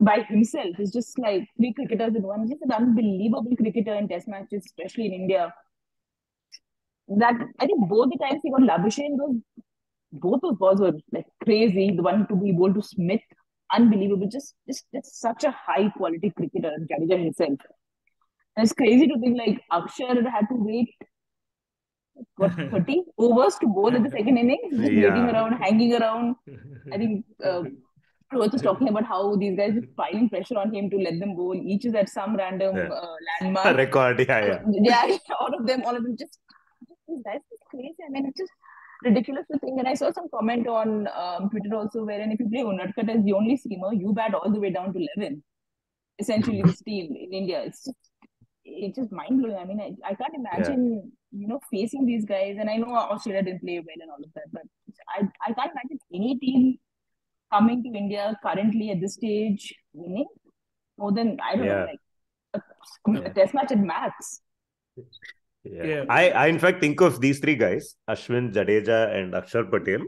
[SPEAKER 5] by himself is just like 3 cricketers in one. Just an unbelievable cricketer in test matches, especially in India. That I think both the times he got Labuschagne, both those balls were like crazy. The one to be bowled to Smith, unbelievable. Just such a high quality cricketer, Jadeja himself. And it's crazy to think like Akshar had to wait 30 overs to bowl in the second innings, just waiting around, hanging around. I think Rohit was talking about how these guys are piling pressure on him to let them bowl. Each is at some random landmark.
[SPEAKER 4] Record,
[SPEAKER 5] all of them just that's crazy. I mean, it's just ridiculous to think. And I saw some comment on Twitter also, wherein if you play Unadkat as the only seamer, you bat all the way down to 11. Essentially, this team in India, it's just mind blowing. I mean, I can't imagine facing these guys. And I know Australia didn't play well and all of that, but I can't imagine any team coming to India currently at this stage winning more than I don't know, like a test match at max.
[SPEAKER 4] Yeah. I in fact think of these 3 guys, Ashwin, Jadeja, and Akshar Patel,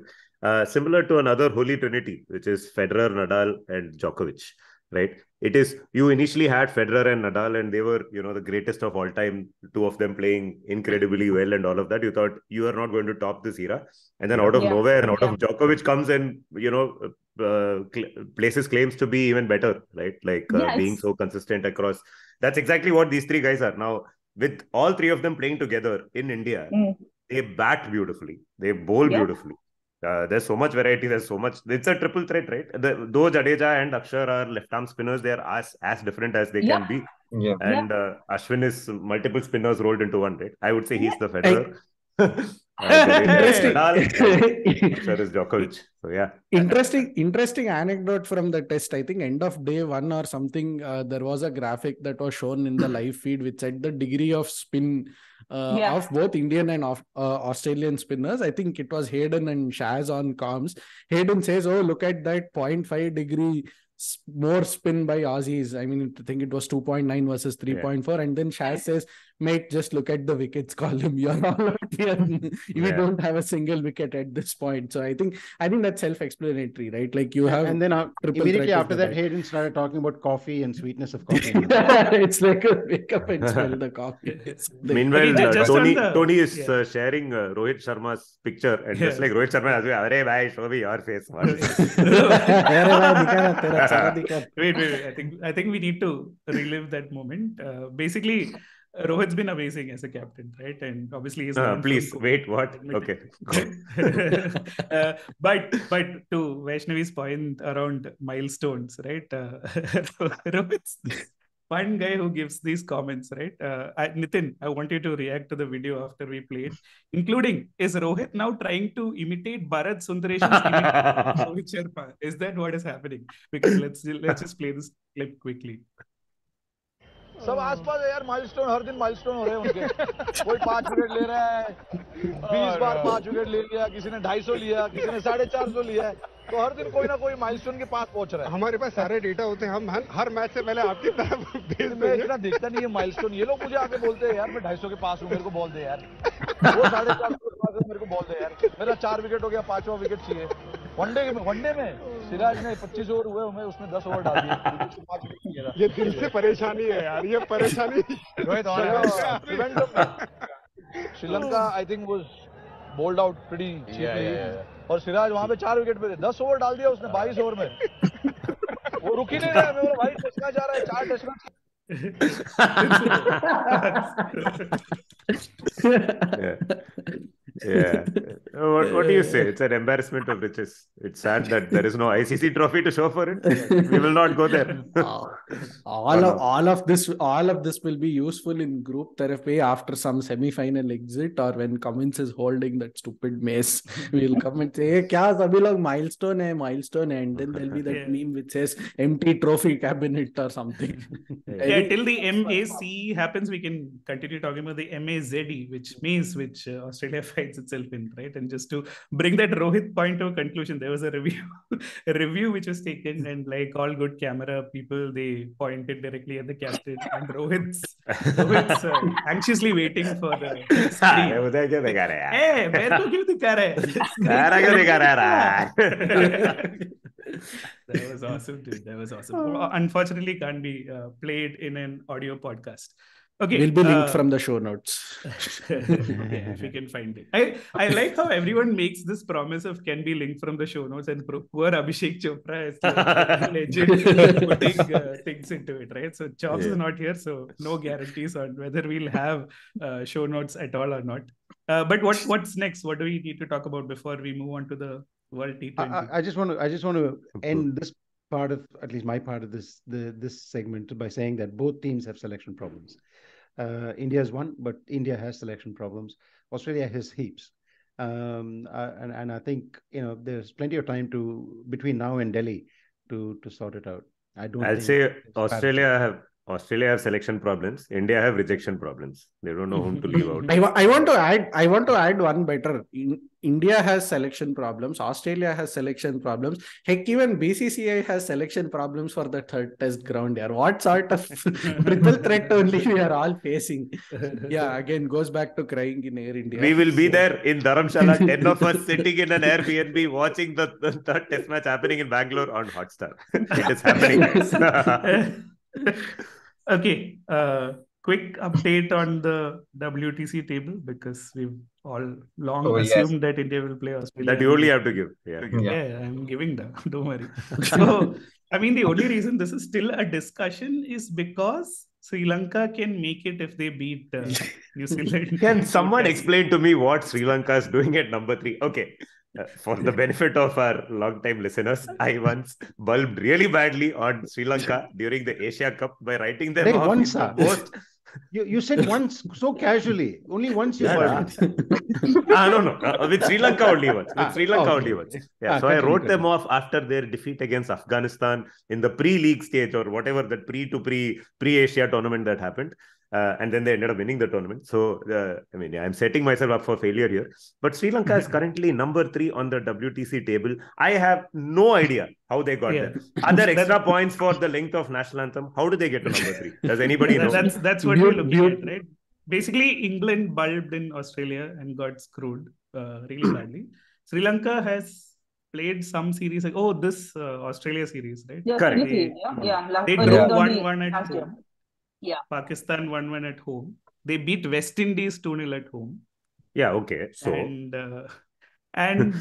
[SPEAKER 4] similar to another holy trinity, which is Federer, Nadal, and Djokovic. Right? It is, you initially had Federer and Nadal, and they were, the greatest of all time, 2 of them playing incredibly well and all of that. You thought you are not going to top this era. And then out of nowhere, and out of Djokovic comes and, places claims to be even better, right? Like being so consistent across. That's exactly what these 3 guys are. Now, with all 3 of them playing together in India, they bat beautifully. They bowl beautifully. There's so much variety. There's so much. It's a triple threat, right? Though Jadeja and Akshar are left-arm spinners, they are as different as they can be.
[SPEAKER 6] Yeah.
[SPEAKER 4] And Ashwin is multiple spinners rolled into one, right? I would say he's the Federer. Akshar is Djokovic. So yeah.
[SPEAKER 7] Interesting anecdote from the test. I think end of day 1 or something, there was a graphic that was shown in the live feed which said the degree of spin of both Indian and Australian spinners. I think it was Hayden and Shaz on comms. Hayden says, oh, look at that 0.5 degree more spin by Aussies. I mean, I think it was 2.9 versus 3.4. And then Shaz says, mate, just look at the wickets column. You're all out here. We don't have a single wicket at this point. So I think that's self-explanatory, right? Like you have,
[SPEAKER 3] and then immediately after that, Hayden started talking about coffee and sweetness of coffee.
[SPEAKER 7] It's like a wake up and smell the coffee.
[SPEAKER 4] Meanwhile, Tony is sharing Rohit Sharma's picture, and just like Rohit Sharma, "Arey bhai, show me your face."
[SPEAKER 1] Wait. I think we need to relive that moment. Basically, Rohit's been amazing as a captain, right? And obviously, he's
[SPEAKER 4] please wait. What? Okay.
[SPEAKER 1] But to Vaishnavi's point around milestones, right? Rohit's one guy who gives these comments, right? Nitin, I want you to react to the video after we played, including, is Rohit now trying to imitate Bharat Sundaresan's Rohit Sharma? Is that what is happening? Because let's just play this clip quickly.
[SPEAKER 8] सब आसपास है यार, milestone हर दिन milestone हो रहे हैं उनके। कोई 5 विकेट ले रहा है, 20 बार 5 विकेट ले लिया, किसी ने 250 लिया, किसी ने 450 लिया है, तो हर दिन कोई ना कोई माइलस्टोन के पास पहुंच रहा है। हमारे पास सारे डेटा होते हैं, हम हर मैच से पहले आपकी तरफ भेज देंगे। मैं इतना देखता नहीं है माइलस्टोन, ये लोग मुझे आके बोलते हैं यार मैं 250 के पास हूँ, मेरे को बॉल दे यार, वो 450 के पास है, मेरे को बॉल दे यार, मेरा 4 विकेट हो गया, 5वां विकेट चाहिए। वनडे में सिराज ने 25 ओवर हुए, मैं उसने 10 ओवर डाल दिए, ये दिल से परेशानी है यार, ये परेशानी। Sri Lanka I think was bold out pretty cheaply, और सिराज वहां पे 4 विकेट पे थे, 10 ओवर डाल दिया उसने 22 ओवर में। वो रुक ही नहीं रहा है, मैं बोला भाई टेस्ट मैच जा रहा है, 4 test match.
[SPEAKER 4] What do you say? It's an embarrassment of riches. It's sad that there is no ICC trophy to show for it. We will not go there.
[SPEAKER 7] all of this will be useful in group therapy after some semi-final exit, or when Cummins is holding that stupid mace. We'll come and say, "Hey, kya sabhi log milestone hai," and then there'll be that meme which says empty trophy cabinet or something.
[SPEAKER 1] Till the MAC happens, we can continue talking about the MAZE, which means Australia finds itself in, right? And just to bring that Rohit point to a conclusion, there was a review which was taken, and like all good camera people, they pointed directly at the captain, and Rohit's anxiously waiting for the screen. Hey, मेरे को क्यों दिखा रहा है? That was awesome, dude. That was awesome. Unfortunately, can't be played in an audio podcast. Okay,
[SPEAKER 7] will be linked from the show notes.
[SPEAKER 1] If we can find it. I like how everyone makes this promise of can be linked from the show notes, and poor Abhishek Chopra is like legend putting things into it, right? So Chops is not here, so no guarantees on whether we'll have show notes at all or not. But what's next? What do we need to talk about before we move on to the World T20?
[SPEAKER 3] I just want to end this part of, at least my part of this segment, by saying that both teams have selection problems. India has won, but India has selection problems. Australia has heaps, and I think there's plenty of time between now and Delhi to sort it out.
[SPEAKER 4] I'll say Australia have selection problems. India have rejection problems. They don't know whom to leave out.
[SPEAKER 7] I want to add one better. India has selection problems. Australia has selection problems. Heck, even BCCI has selection problems for the third test ground here. What sort of triple threat only we are all facing? Yeah, again, goes back to crying in Air India.
[SPEAKER 4] We will be there in Dharamshala, 10 of us sitting in an Airbnb watching the third test match happening in Bangalore on Hotstar. It is happening.
[SPEAKER 1] Okay, quick update on the WTC table, because we've all long assumed that India will play Australia.
[SPEAKER 4] That you only have to give.
[SPEAKER 1] Yeah, I'm giving them. Don't worry. So, I mean, the only reason this is still a discussion is because Sri Lanka can make it if they beat New Zealand.
[SPEAKER 4] Can someone explain to me what Sri Lanka is doing at number 3? Okay. For the benefit of our long-time listeners, I once bulbed really badly on Sri Lanka during the Asia Cup by writing them off in the most...
[SPEAKER 3] You said once so casually. Only once you bulbed.
[SPEAKER 4] No. With Sri Lanka only once. Yeah, so I wrote them off after their defeat against Afghanistan in the pre-league stage, or whatever, that pre-Asia tournament that happened. And then they ended up winning the tournament. So, I'm setting myself up for failure here. But Sri Lanka is currently number 3 on the WTC table. I have no idea how they got there. Are there extra points for the length of national anthem? How do they get to number 3? Does anybody know?
[SPEAKER 1] That's what we're looking at, right? basically England bulbed in Australia and got screwed really badly. Sri Lanka has played some series like this Australia series, right?
[SPEAKER 5] Yeah,
[SPEAKER 4] Correct.
[SPEAKER 5] Trinity. Yeah.
[SPEAKER 1] They
[SPEAKER 5] Or
[SPEAKER 1] drew
[SPEAKER 5] T20
[SPEAKER 1] 1-1 at
[SPEAKER 5] last year.
[SPEAKER 1] home.
[SPEAKER 5] Yeah.
[SPEAKER 1] Pakistan 1-1 at home. They beat West Indies 2-0 at home.
[SPEAKER 4] Yeah, okay. So
[SPEAKER 1] and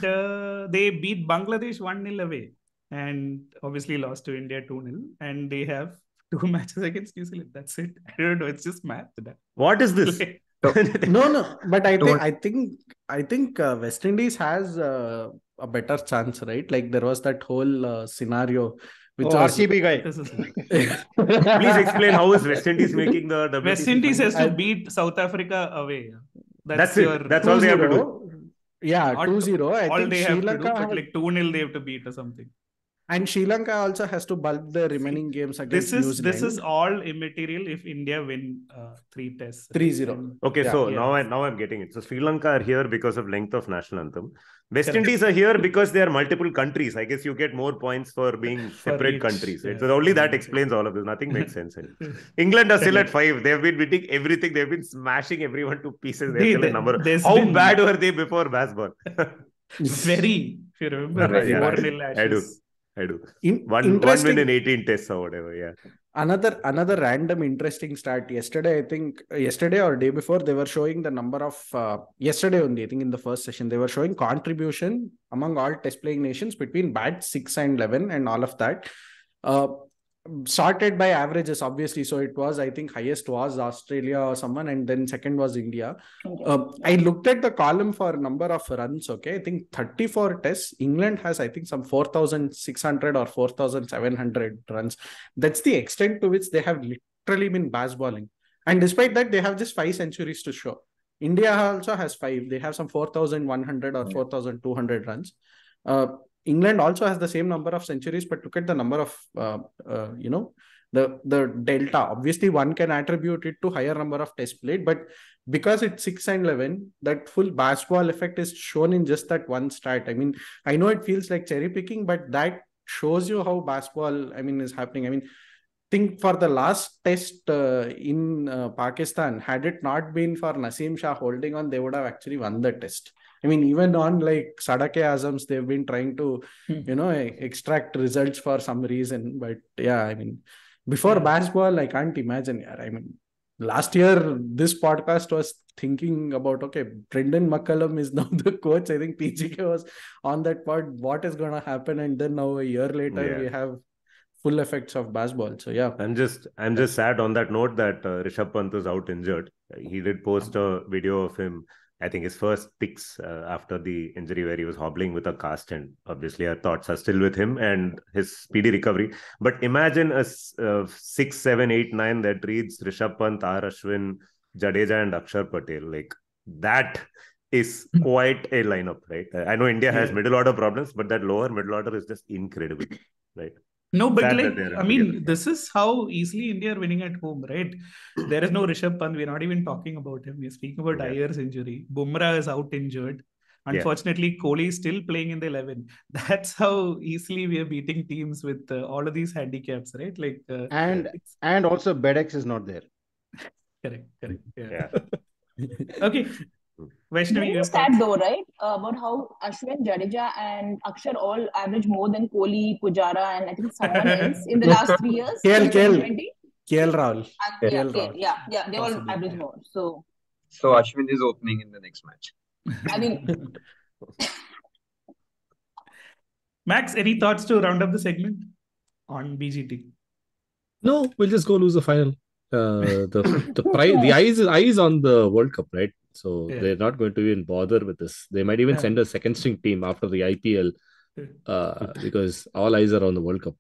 [SPEAKER 1] they beat Bangladesh 1-0 away, and obviously lost to India 2-0. And they have 2 matches against New Zealand. That's it. I don't know. It's just math.
[SPEAKER 4] what is this?
[SPEAKER 7] No, but I think West Indies has a better chance, right? Like there was that whole scenario which was
[SPEAKER 3] RCB guy.
[SPEAKER 4] Please explain how is West Indies making the WTC
[SPEAKER 1] West Indies has to
[SPEAKER 7] I-
[SPEAKER 1] beat South Africa away.
[SPEAKER 4] That's it. That's all they have to do.
[SPEAKER 7] Yeah,
[SPEAKER 1] Not
[SPEAKER 7] 2-0. I
[SPEAKER 1] all
[SPEAKER 7] think
[SPEAKER 1] they
[SPEAKER 7] Sri
[SPEAKER 1] have to do,
[SPEAKER 7] Lanka
[SPEAKER 1] but like 2-0 they have to beat or something.
[SPEAKER 7] and Sri Lanka also has to bulk the remaining games against New Zealand.
[SPEAKER 1] This is all immaterial if India win 3 tests.
[SPEAKER 7] 3-0.
[SPEAKER 4] Okay,
[SPEAKER 7] Yeah.
[SPEAKER 4] so
[SPEAKER 1] Yeah.
[SPEAKER 4] now I'm getting it. So Sri Lanka are here because of length of national anthem. West
[SPEAKER 1] Correct.
[SPEAKER 4] Indies are here because they are multiple countries. I guess you get more points for being separate
[SPEAKER 1] each,
[SPEAKER 4] countries. Right?
[SPEAKER 1] yeah.
[SPEAKER 4] So only that explains all of this. Nothing makes sense anymore. England are still at 5. They've been beating everything. They've been smashing everyone to pieces. They're still a number. How bad were they before baseball?
[SPEAKER 1] Very, if you remember,
[SPEAKER 4] Right, yeah.
[SPEAKER 1] 4-0 Ashes.
[SPEAKER 4] I do. One
[SPEAKER 7] Interesting.
[SPEAKER 4] win in 18 tests or whatever. Yeah.
[SPEAKER 7] Another random interesting start yesterday. I think yesterday or day before they were showing the number of yesterday only. I think in the first session they were showing contribution among all test playing nations between bat 6 and 11 and all of that. Sorted by averages, obviously. So it was, I think, highest was Australia or someone, and then second was India. I looked at the column for number of runs. Okay, I think 34 tests. England has, I think, some 4,600 or 4,700 runs. That's the extent to which they have literally been baseballing. And despite that, they have just 5 centuries to show. India also has 5. They have some 4,100 or 4,200 runs. England also has the same number of centuries, but look at the number of, the delta. Obviously, one can attribute it to higher number of tests played, but because it's 6 and 11, that full baseball effect is shown in just that one stat. I mean, I know it feels like cherry picking, but that shows you how baseball, is happening. I mean, think for the last test in Pakistan, had it not been for Naseem Shah holding on, they would have actually won the test. I mean, even on like Sadake-Azams, they've been trying to, extract results for some reason. But yeah, before baseball, I can't imagine. Last year, this podcast was thinking about, okay, Brendan McCullum is now the coach. I think PGK was on that part. What is going to happen? And then now a year later, we have full effects of baseball. So yeah.
[SPEAKER 4] I'm just sad on that note that Rishabh Pant is out injured. He did post a video of him, I think his first picks after the injury where he was hobbling with a cast, and obviously our thoughts are still with him and his speedy recovery. But imagine a 6, 7, 8, 9 that reads Rishabh Pant, R. Ashwin, Jadeja and Akshar Patel. Like that is quite a lineup, right? I know India has middle order problems, but that lower middle order is just incredible, right?
[SPEAKER 1] No, but this is how easily India are winning at home, right? There is no Rishabh Pant. We're not even talking about him. We're speaking about Iyer's injury. Bumrah is out injured. Unfortunately, Kohli is still playing in the 11. That's how easily we are beating teams with all of these handicaps, right? Like
[SPEAKER 3] and also Bedex is not there.
[SPEAKER 1] Correct. Yeah. Okay. Vaishnavi,
[SPEAKER 5] you stat though, right? About how Ashwin, Jadeja, and Akshar all average more than Kohli, Pujara, and I think someone else in the last 3 years.
[SPEAKER 7] KL Rahul.
[SPEAKER 5] Yeah, they all average more. So
[SPEAKER 6] Ashwin is opening in the next match.
[SPEAKER 1] Max, any thoughts to round up the segment on BGT?
[SPEAKER 2] No, we'll just go lose the final. The eyes on the World Cup, right? So they're not going to even bother with this. They might even send a second string team after the IPL because all eyes are on the World Cup.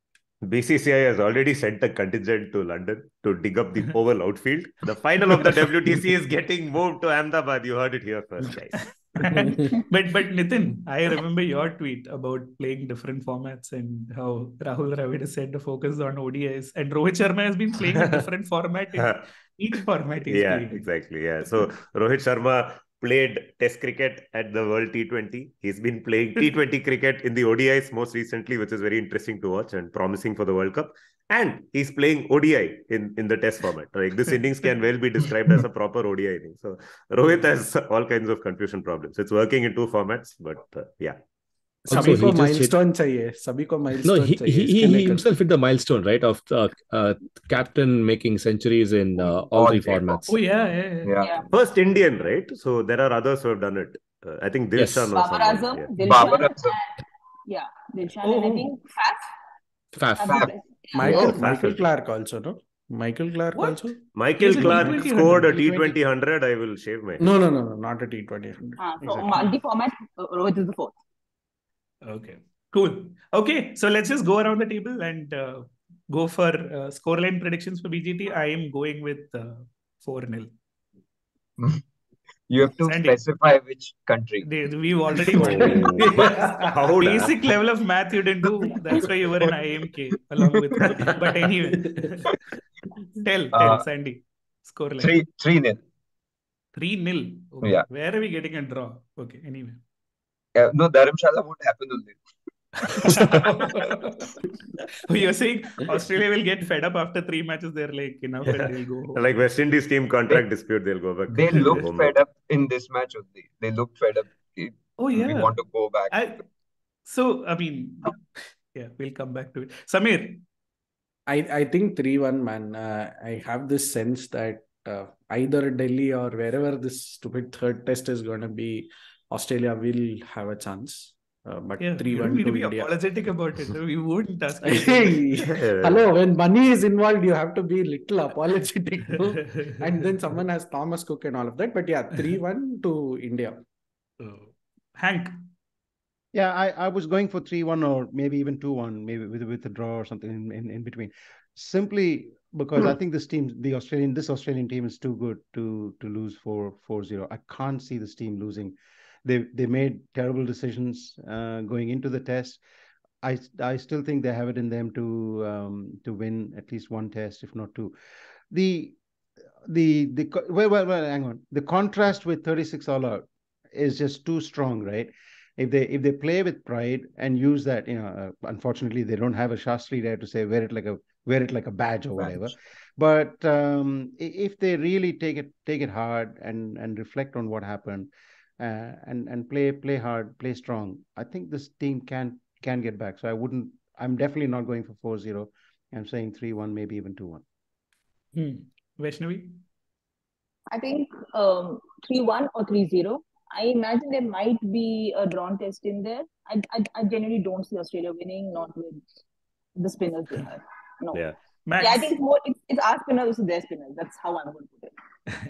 [SPEAKER 4] BCCI has already sent a contingent to London to dig up the Oval outfield. The final of the WTC is getting moved to Ahmedabad. You heard it here first, guys.
[SPEAKER 1] but Nitin, I remember your tweet about playing different formats and how Rahul Dravid has said to focus on ODIs, and Rohit Sharma has been playing a different format in each format he's playing.
[SPEAKER 4] Exactly. Yeah. So Rohit Sharma played Test cricket at the World T20. He's been playing T20 cricket in the ODIs most recently, which is very interesting to watch and promising for the World Cup. And he's playing ODI in the test format. Like this innings can well be described as a proper ODI inning. So Rohit has all kinds of confusion problems. It's working in two formats, but yeah.
[SPEAKER 7] सभी को milestone चाहिए, सभी को milestone चाहिए.
[SPEAKER 2] He himself hit the milestone, right, of captain making centuries in all three formats.
[SPEAKER 1] Oh yeah.
[SPEAKER 4] First Indian, right? So there are others who have done it. I think Dilshan or someone.
[SPEAKER 5] Dilshan, and I think
[SPEAKER 2] Faf.
[SPEAKER 7] Michael Clark also, no? Michael Clark also?
[SPEAKER 4] Michael Clark scored a T20 100. I will shave my head.
[SPEAKER 7] No, not a T20 100.
[SPEAKER 5] So multi-format, Rohit is the fourth.
[SPEAKER 1] Okay, cool. Okay, so let's just go around the table and go for scoreline predictions for BGT. I am going with 4-0.
[SPEAKER 6] You have to specify which country.
[SPEAKER 1] We've already won. Basic level of math you didn't do. That's why you were in IMK along with me. But anyway, tell Sandy. Scoreline.
[SPEAKER 6] 3-0.
[SPEAKER 1] 3-0. Okay.
[SPEAKER 6] Yeah.
[SPEAKER 1] Where are we getting a draw? Okay, anyway.
[SPEAKER 6] No, Dharamshala won't happen only.
[SPEAKER 1] You're saying Australia will get fed up after 3 matches? They're like, enough, and they'll go home.
[SPEAKER 4] Like West Indies team contract dispute, they'll go back.
[SPEAKER 6] They looked fed up in this match only. They looked fed up.
[SPEAKER 1] Oh yeah,
[SPEAKER 6] we want to go back.
[SPEAKER 1] We'll come back to it. Samir,
[SPEAKER 7] I think 3-1, man. I have this sense that either Delhi or wherever this stupid third test is going to be, Australia will have a chance. But 3-1
[SPEAKER 1] you don't need to be
[SPEAKER 7] India.
[SPEAKER 1] Apologetic about it. We wouldn't ask.
[SPEAKER 7] Hello, when money is involved, you have to be little apologetic. No? And then someone has Thomas Cook and all of that. But yeah, 3-1 to India.
[SPEAKER 1] Hank.
[SPEAKER 3] Yeah, I was going for 3-1 or maybe even 2-1, maybe with a draw or something in between. Simply because I think this Australian team is too good to lose 4-0. I can't see this team losing. They made terrible decisions going into the test. I still think they have it in them to win at least one test, if not two. Hang on. The contrast with 36 all out is just too strong, right? If they play with pride and use that, unfortunately they don't have a Shastri there to say wear it like a badge or whatever. But if they really take it hard and reflect on what happened. And play hard, play strong, I think this team can get back. So I'm definitely not going for 4-0. I'm saying 3-1, maybe even 2-1.
[SPEAKER 1] Vaishnavi?
[SPEAKER 5] I think 3-1 or 3-0. I imagine there might be a drawn test in there. I genuinely don't see Australia winning, not with the spinners they have. No.
[SPEAKER 4] Yeah.
[SPEAKER 1] Max?
[SPEAKER 5] Yeah, I think it's our spinners versus their spinners. That's how I'm going to put it.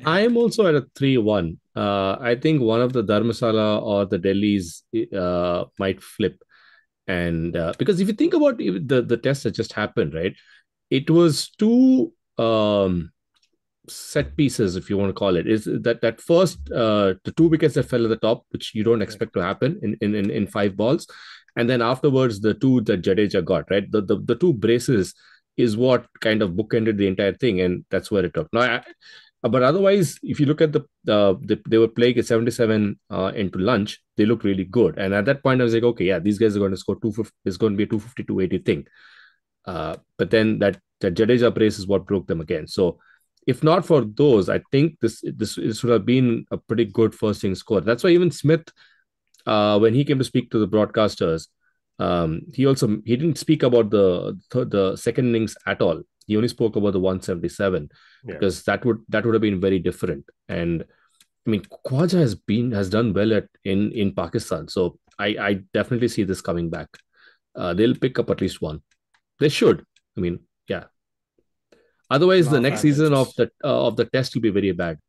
[SPEAKER 2] I am also at a 3-1. I think one of the Dharmasala or the Delhis might flip. And because if you think about the test that just happened, right, it was two set pieces, if you want to call it. Is that first the 2 wickets that fell at the top, which you don't expect to happen in 5 balls, and then afterwards the 2 that Jadeja got, right? The 2 braces is what kind of bookended the entire thing, and that's where it took. Now, but otherwise, if you look at they were playing at 77 into lunch, they look really good. And at that point, I was like, okay, yeah, these guys are going to score 250. It's going to be a 250, 280 thing. But then that Jadeja brace is what broke them again. So if not for those, I think this would have been a pretty good first inning score. That's why even Smith, when he came to speak to the broadcasters, he didn't speak about the second innings at all. He only spoke about the 177 because that would have been very different. And I mean, Khwaja has done well in Pakistan, so I definitely see this coming back. They'll pick up at least one. They should. I mean, yeah. Otherwise, the next season of the test will be very bad.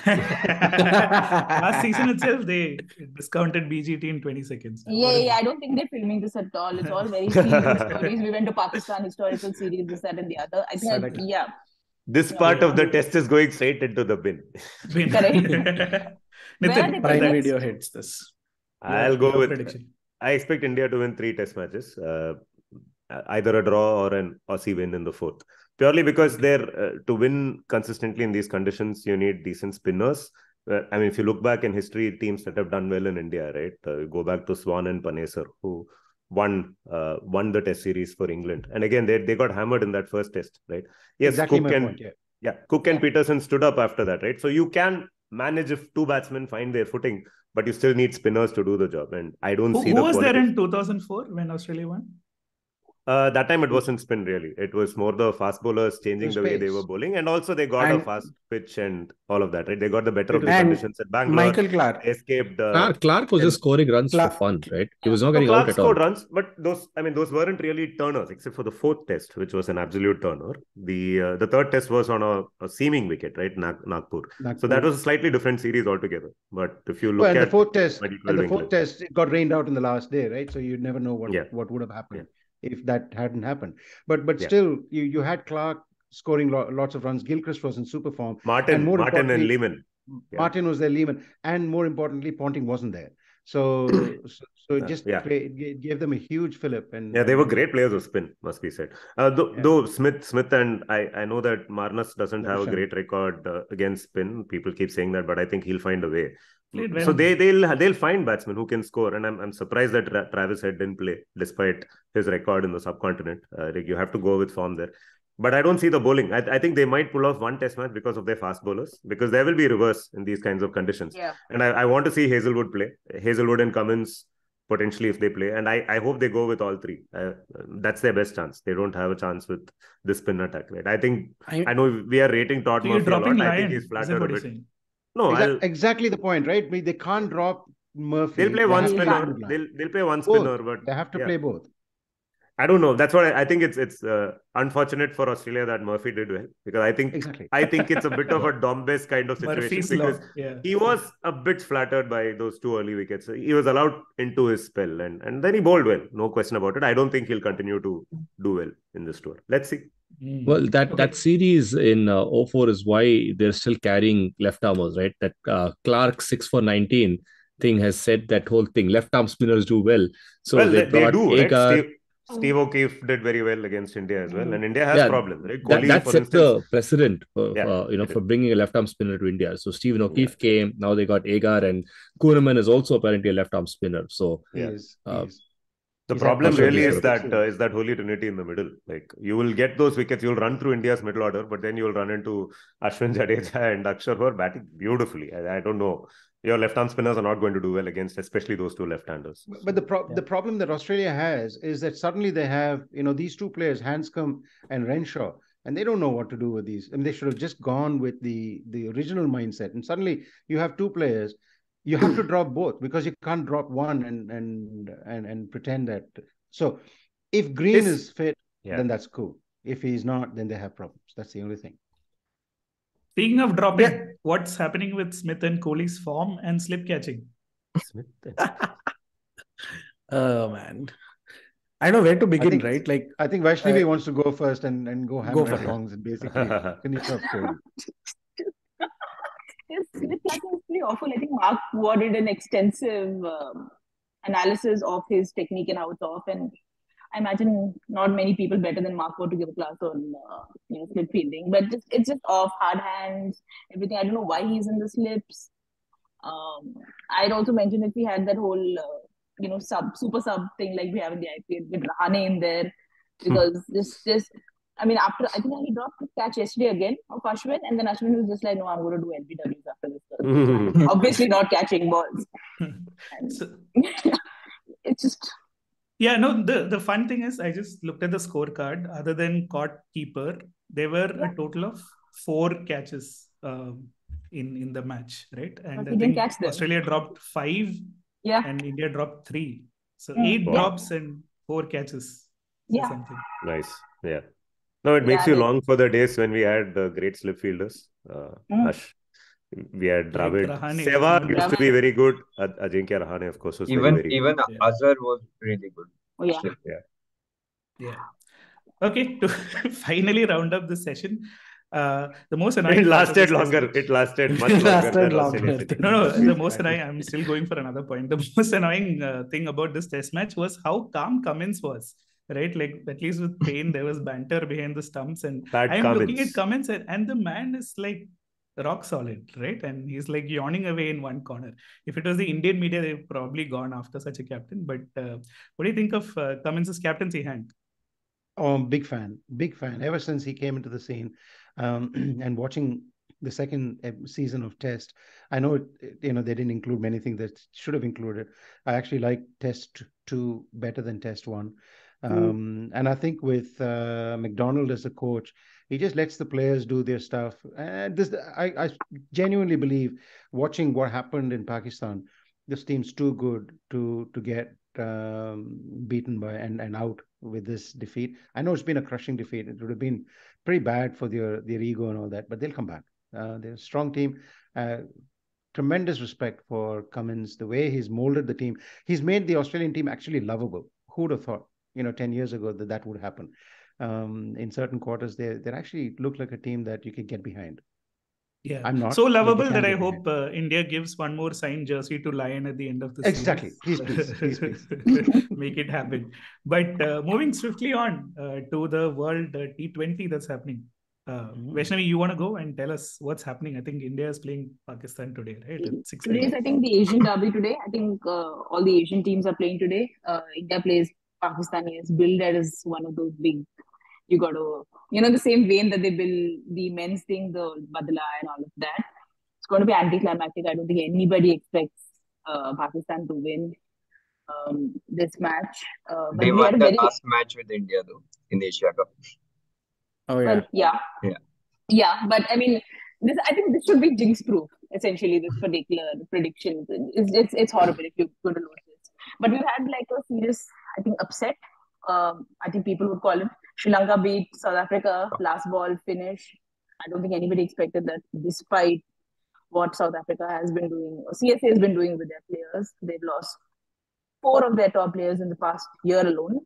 [SPEAKER 1] Last season itself, they discounted BGT in 20 seconds.
[SPEAKER 5] Yeah. I don't think they're filming this at all. It's all very serious stories. We went to Pakistan, historical series, this, that, and the other. I think,
[SPEAKER 4] This part of the test is going straight into the bin.
[SPEAKER 5] Correct.
[SPEAKER 1] Nitin,
[SPEAKER 7] Prime Video hits this.
[SPEAKER 4] I'll go with
[SPEAKER 1] prediction.
[SPEAKER 4] I expect India to win 3 test matches, either a draw or an Aussie win in the 4th. Purely because to win consistently in these conditions, you need decent spinners. I mean, if you look back in history, teams that have done well in India, right? Go back to Swan and Panesar, who won the Test series for England. And again, they got hammered in that first Test, right? Yes,
[SPEAKER 3] exactly
[SPEAKER 4] Cook
[SPEAKER 3] my
[SPEAKER 4] and
[SPEAKER 3] point,
[SPEAKER 4] Cook and Peterson stood up after that, right? So you can manage if two batsmen find their footing, but you still need spinners to do the job. And I don't see
[SPEAKER 1] who
[SPEAKER 4] the
[SPEAKER 1] was
[SPEAKER 4] quality.
[SPEAKER 1] there in 2004 when Australia won?
[SPEAKER 4] That time it wasn't spin really. It was more the fast bowlers changing the way they were bowling, and also they got a fast pitch and all of that, right? They got the better of the conditions at Bangalore.
[SPEAKER 7] Michael Clark.
[SPEAKER 4] They escaped.
[SPEAKER 2] Clark was just scoring runs for fun, right? He was not getting out at all.
[SPEAKER 4] Clark scored runs, but those weren't really turners, except for the fourth Test, which was an absolute turner. The third Test was on a seaming wicket, right? Nagpur. So that was a slightly different series altogether. But if you look at
[SPEAKER 3] the fourth Test, it got rained out in the last day, right? So you'd never know what would have happened. If that hadn't happened. But still, you had Clark scoring lots of runs. Gilchrist was in super form.
[SPEAKER 4] Martin and Lehman.
[SPEAKER 3] Martin was there, Lehman. And more importantly, Ponting wasn't there. So it just gave them a huge fillip. And
[SPEAKER 4] they were great players of spin, must be said. Though Smith and I know that Marnus doesn't have a great record against spin. People keep saying that, but I think he'll find a way. So they'll find batsmen who can score, and I'm surprised that Travis Head didn't play despite his record in the subcontinent. You have to go with form there, but I don't see the bowling. I think they might pull off one Test match because of their fast bowlers, because there will be reverse in these kinds of conditions. And I want to see Hazelwood play, Hazelwood and Cummins potentially if they play, and I hope they go with all three. That's their best chance. They don't have a chance with the spin attack, right? I know we are rating Todd Murphy a lot. I think he's flattered a bit. No,
[SPEAKER 3] exactly the point, right? They can't drop Murphy.
[SPEAKER 4] They'll play one spinner. They'll play one spinner, but
[SPEAKER 3] they have to play both.
[SPEAKER 4] I don't know. That's what I think. It's unfortunate for Australia that Murphy did well, because I think it's a bit of a Dombes kind of situation, because he was a bit flattered by those two early wickets. He was allowed into his spell, and then he bowled well, no question about it. I don't think he'll continue to do well in this tour. Let's see.
[SPEAKER 2] Well, that series in 04 is why they're still carrying left armers, right? That Clark 6 for 19 thing has said that whole thing. Left arm spinners do well. So
[SPEAKER 4] they do, right? Steve O'Keefe did very well against India as well, and India has problems, right? Kohli,
[SPEAKER 2] that set the precedent for bringing a left arm spinner to India. So Stephen O'Keefe came. Now they got Agar, and Kuhneman is also apparently a left arm spinner. So
[SPEAKER 4] the problem really is that holy trinity in the middle. Like, you will get those wickets, you'll run through India's middle order, but then you'll run into Ashwin, Jadeja and Akshar, who are batting beautifully. I don't know. Your left-arm spinners are not going to do well against, especially those two left-handers.
[SPEAKER 3] But the problem that Australia has is that suddenly they have, these two players, Hanscom and Renshaw, and they don't know what to do with these. I mean, they should have just gone with the original mindset. And suddenly you have two players. You have to drop both, because you can't drop one and pretend that. So if Green is fit, then that's cool. If he's not, then they have problems. That's the only thing.
[SPEAKER 1] Speaking of dropping, what's happening with Smith and Kohli's form and slip catching?
[SPEAKER 7] Oh man, I know where to begin, right? Like,
[SPEAKER 3] I think Vaishnavi wants to go first and go hammer tongs and basically finish off Kohli.
[SPEAKER 5] Slip catching is pretty awful. I think Mark Ward did an extensive analysis of his technique and how it's off, and I imagine not many people better than Mark Ward to give a class on slip fielding, but it's just off, hard hands, everything. I don't know why he's in the slips. I'd also mentioned if we had that whole super sub thing like we have in the IPL with Rahane in there, because I think he dropped the catch yesterday again of Ashwin, and then Ashwin was just like, no, I'm going to do LBWs after this. Obviously not catching balls. It's just...
[SPEAKER 1] Yeah, no, the fun thing is I just looked at the scorecard. Other than caught keeper, there were a total of 4 catches in the match, right? And I think Australia dropped 5 and India dropped 3. So 8 drops and 4 catches. Something.
[SPEAKER 4] Nice. Yeah. No, it makes you long for the days when we had great slip fielders. We had Dravid. Sehwag used to be very good. Ajinkya Rahane, of course, was very good.
[SPEAKER 6] Even Azhar was really good.
[SPEAKER 5] Oh,
[SPEAKER 1] yeah. Okay, to finally round up this session, the most annoying...
[SPEAKER 4] It lasted longer. It lasted much longer.
[SPEAKER 1] No, the most annoying... I'm still going for another point. The most annoying thing about this test match was how calm Cummins was. Right, like at least with Payne, there was banter behind the stumps, and I'm looking at Cummins, and the man is like rock solid, right? And he's like yawning away in one corner. If it was the Indian media, they've probably gone after such a captain. But what do you think of Cummins' captaincy, Hank?
[SPEAKER 3] Oh, big fan, big fan. Ever since he came into the scene, and watching the second season of Test, I know they didn't include many things that should have included. I actually like Test 2 better than Test 1. And I think with McDonald as the coach, he just lets the players do their stuff. And I genuinely believe, watching what happened in Pakistan, this team's too good to get beaten by and out with this defeat. I know it's been a crushing defeat. It would have been pretty bad for their ego and all that, but they'll come back. They're a strong team. Tremendous respect for Cummins, the way he's molded the team. He's made the Australian team actually lovable. Who would have thought, 10 years ago that would happen? In certain quarters, they actually look like a team that you could get behind.
[SPEAKER 1] Yeah,
[SPEAKER 3] I'm not
[SPEAKER 1] so lovable
[SPEAKER 3] can
[SPEAKER 1] that I
[SPEAKER 3] get
[SPEAKER 1] hope India gives one more signed jersey to Lion at the end of the
[SPEAKER 3] Exactly.
[SPEAKER 1] series.
[SPEAKER 3] Please.
[SPEAKER 1] Make it happen. But moving swiftly on to the World T20 that's happening. Vaishnavi, you want to go and tell us what's happening? I think India is playing Pakistan today, right? At 6
[SPEAKER 5] Today is, I think, the Asian derby today. I think all the Asian teams are playing today. India plays Pakistan. Is billed as one of those big. You got to, the same vein that they build the men's thing, the Badla and all of that. It's going to be anticlimactic. I don't think anybody expects Pakistan to win this match. But
[SPEAKER 6] They won the last match with India, though, in the Asia Cup.
[SPEAKER 7] Oh, yeah.
[SPEAKER 5] Well, yeah. But I mean, I think this should be jinx proof. Essentially, this particular prediction, it's horrible if you're going to lose this. But we've had like a serious, I think, upset. I think people would call it. Sri Lanka beat South Africa, last ball finish. I don't think anybody expected that, despite what South Africa has been doing, or CSA has been doing with their players. They've lost 4 of their top players in the past year alone.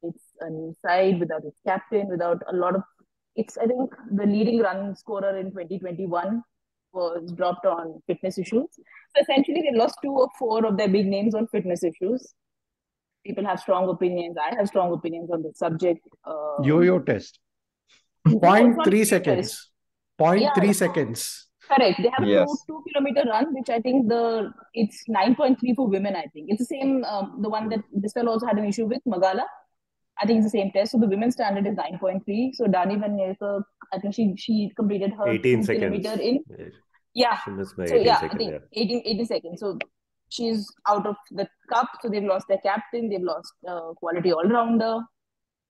[SPEAKER 5] It's a new side without its captain, without a lot of. I think the leading run scorer in 2021 was dropped on fitness issues. So essentially, they lost 2 or 4 of their big names on fitness issues. People have strong opinions. I have strong opinions on the subject.
[SPEAKER 3] Yo-yo test.
[SPEAKER 7] 0.3 seconds. 0.3
[SPEAKER 5] Yeah.
[SPEAKER 7] seconds.
[SPEAKER 5] Correct. They have a 2-kilometer run, which I think it's 9.3 for women. I think it's the same. The one that Bristol also had an issue with, Magala. I think it's the same test. So the women's standard is 9.3. So Dani Van Niekerk, I think she completed her
[SPEAKER 4] 18
[SPEAKER 5] 2-kilometer
[SPEAKER 4] seconds.
[SPEAKER 5] in. Yeah.
[SPEAKER 4] She missed by
[SPEAKER 5] So
[SPEAKER 4] 18
[SPEAKER 5] I
[SPEAKER 4] seconds.
[SPEAKER 5] think 18 seconds. So she's out of the cup. So they've lost their captain. They've lost quality all-rounder.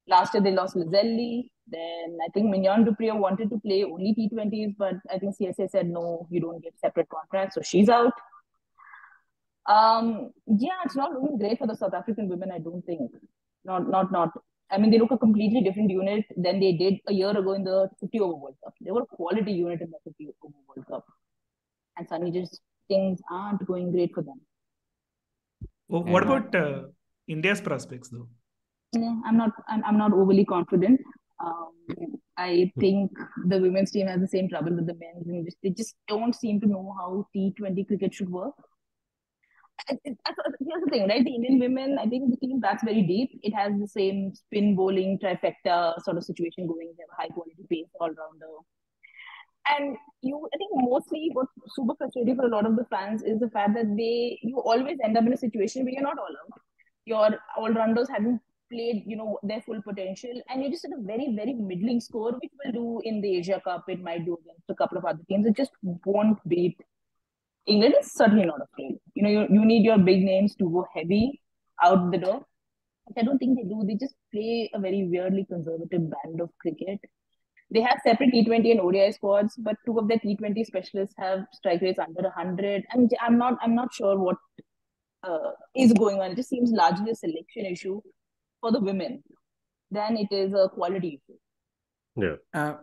[SPEAKER 5] Last year they lost Lizzelli. Then I think Mignon du Preez wanted to play only T20s, but I think CSA said no, you don't get separate contracts, so she's out. It's not looking great for the South African women, I don't think. Not. I mean, they look a completely different unit than they did a year ago in the 50 over World Cup. They were a quality unit in the 50 over World Cup. And suddenly just things aren't going great for them.
[SPEAKER 1] Well, what about India's prospects, though?
[SPEAKER 5] I'm not overly confident. I think the women's team has the same trouble with the men's, and they just don't seem to know how T20 cricket should work. Here's the thing, right? The Indian women, I think the team bats very deep. It has the same spin bowling trifecta sort of situation going. They have a high quality pace all rounder. And I think mostly what's super frustrating for a lot of the fans is the fact that you always end up in a situation where you're not all out. Your all-rounders haven't played, their full potential, and you're just at a very, very middling score, which will do in the Asia Cup. It might do against a couple of other teams. It just won't beat England. Is certainly not Australia. You need your big names to go heavy out the door. Which I don't think they do. They just play a very weirdly conservative brand of cricket. They have separate T20 and ODI squads, but 2 of their T20 specialists have strike rates under 100. And I'm not sure what is going on. It just seems largely a selection issue for the women than it is a quality issue.
[SPEAKER 7] Yeah.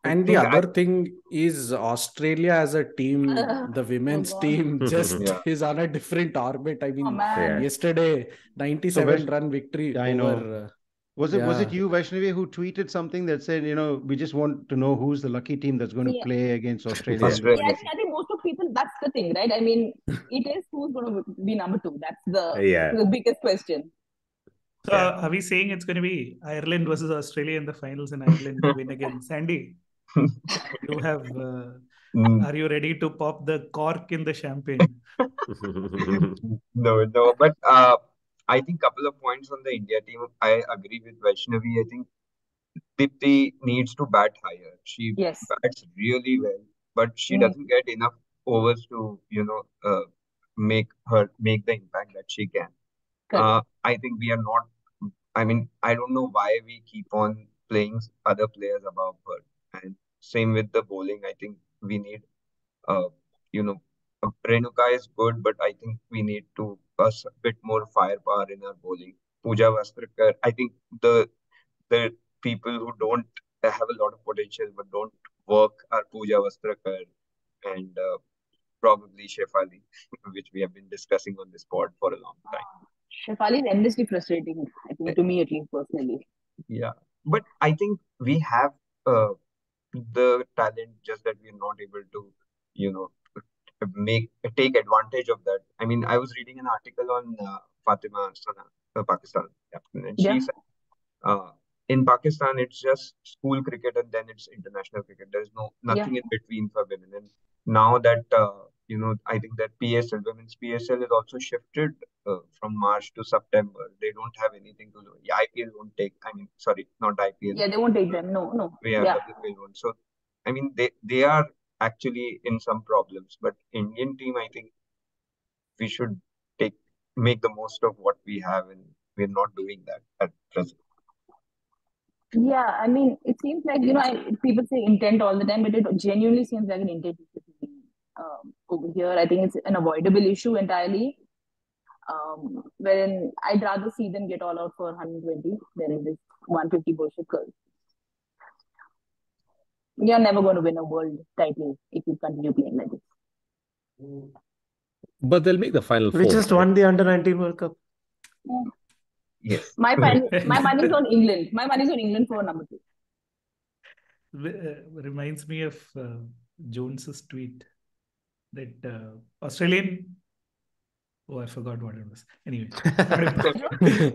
[SPEAKER 7] And the other thing is Australia as a team, the women's team just is on a different orbit. I mean, yesterday, 97-run victory over...
[SPEAKER 3] Was it you, Vaishnavi, who tweeted something that said, we just want to know who's the lucky team that's going to play against Australia?
[SPEAKER 5] I think most of people, that's the thing, right? I mean, it is who's going to be number 2. That's the biggest question.
[SPEAKER 1] So are we saying it's going to be Ireland versus Australia in the finals and Ireland win again? Sandy, you have
[SPEAKER 6] Mm,
[SPEAKER 1] Are you ready to pop the cork in the champagne?
[SPEAKER 6] no, but I think couple of points on the India team. I agree with Vaishnavi. I think Dipti needs to bat higher. She
[SPEAKER 5] Yes,
[SPEAKER 6] bats really well, but she
[SPEAKER 5] mm,
[SPEAKER 6] doesn't get enough overs to, make the impact that she can.
[SPEAKER 5] correct.
[SPEAKER 6] I think we are not. I mean, I don't know why we keep on playing other players above her. And same with the bowling. I think we need, uh, you know, Renuka is good, but I think we need to us a bit more firepower in our bowling. Pooja Vastrakar, I think the people who don't have a lot of potential but don't work are Pooja Vastrakar and probably Shefali, which we have been discussing on this pod for a long time.
[SPEAKER 5] Shefali is endlessly frustrating, I think, to me at least personally.
[SPEAKER 6] Yeah, but I think we have uh, the talent, just that we are not able to, you know, make take advantage of that. I mean, I was reading an article on Fatima Sana, Pakistan captain, and she
[SPEAKER 5] Yeah,
[SPEAKER 6] said uh, in Pakistan it's just school cricket and then it's international cricket. There's
[SPEAKER 5] yeah,
[SPEAKER 6] nothing in between for women. And now that I think that PSL, women's PSL, is also shifted from March to September. They don't have anything to do. Yeah, IPL won't take. I mean, sorry, not IPL.
[SPEAKER 5] yeah, they won't take them. No, no.
[SPEAKER 6] Yeah,
[SPEAKER 5] Yeah.
[SPEAKER 6] WPL won't. So, I mean, they are actually in some problems. But Indian team, I think we should make the most of what we have, and we're not doing that at present.
[SPEAKER 5] Yeah, I mean, it seems like, people say intent all the time, but it genuinely seems like an intent issue over here. I think it's an avoidable issue entirely. Wherein I'd rather see them get all out for 120 than this 150 bullshit because you're never going to win a world title if you continue playing like this.
[SPEAKER 2] But they'll make the final
[SPEAKER 9] We
[SPEAKER 2] four.
[SPEAKER 9] just won the Under-19 World Cup.
[SPEAKER 5] Yeah.
[SPEAKER 6] Yes.
[SPEAKER 5] My money's on England. My money's on England for number 2.
[SPEAKER 1] Reminds me of Jones's tweet that Australian. Oh, I forgot what it was. Anyway,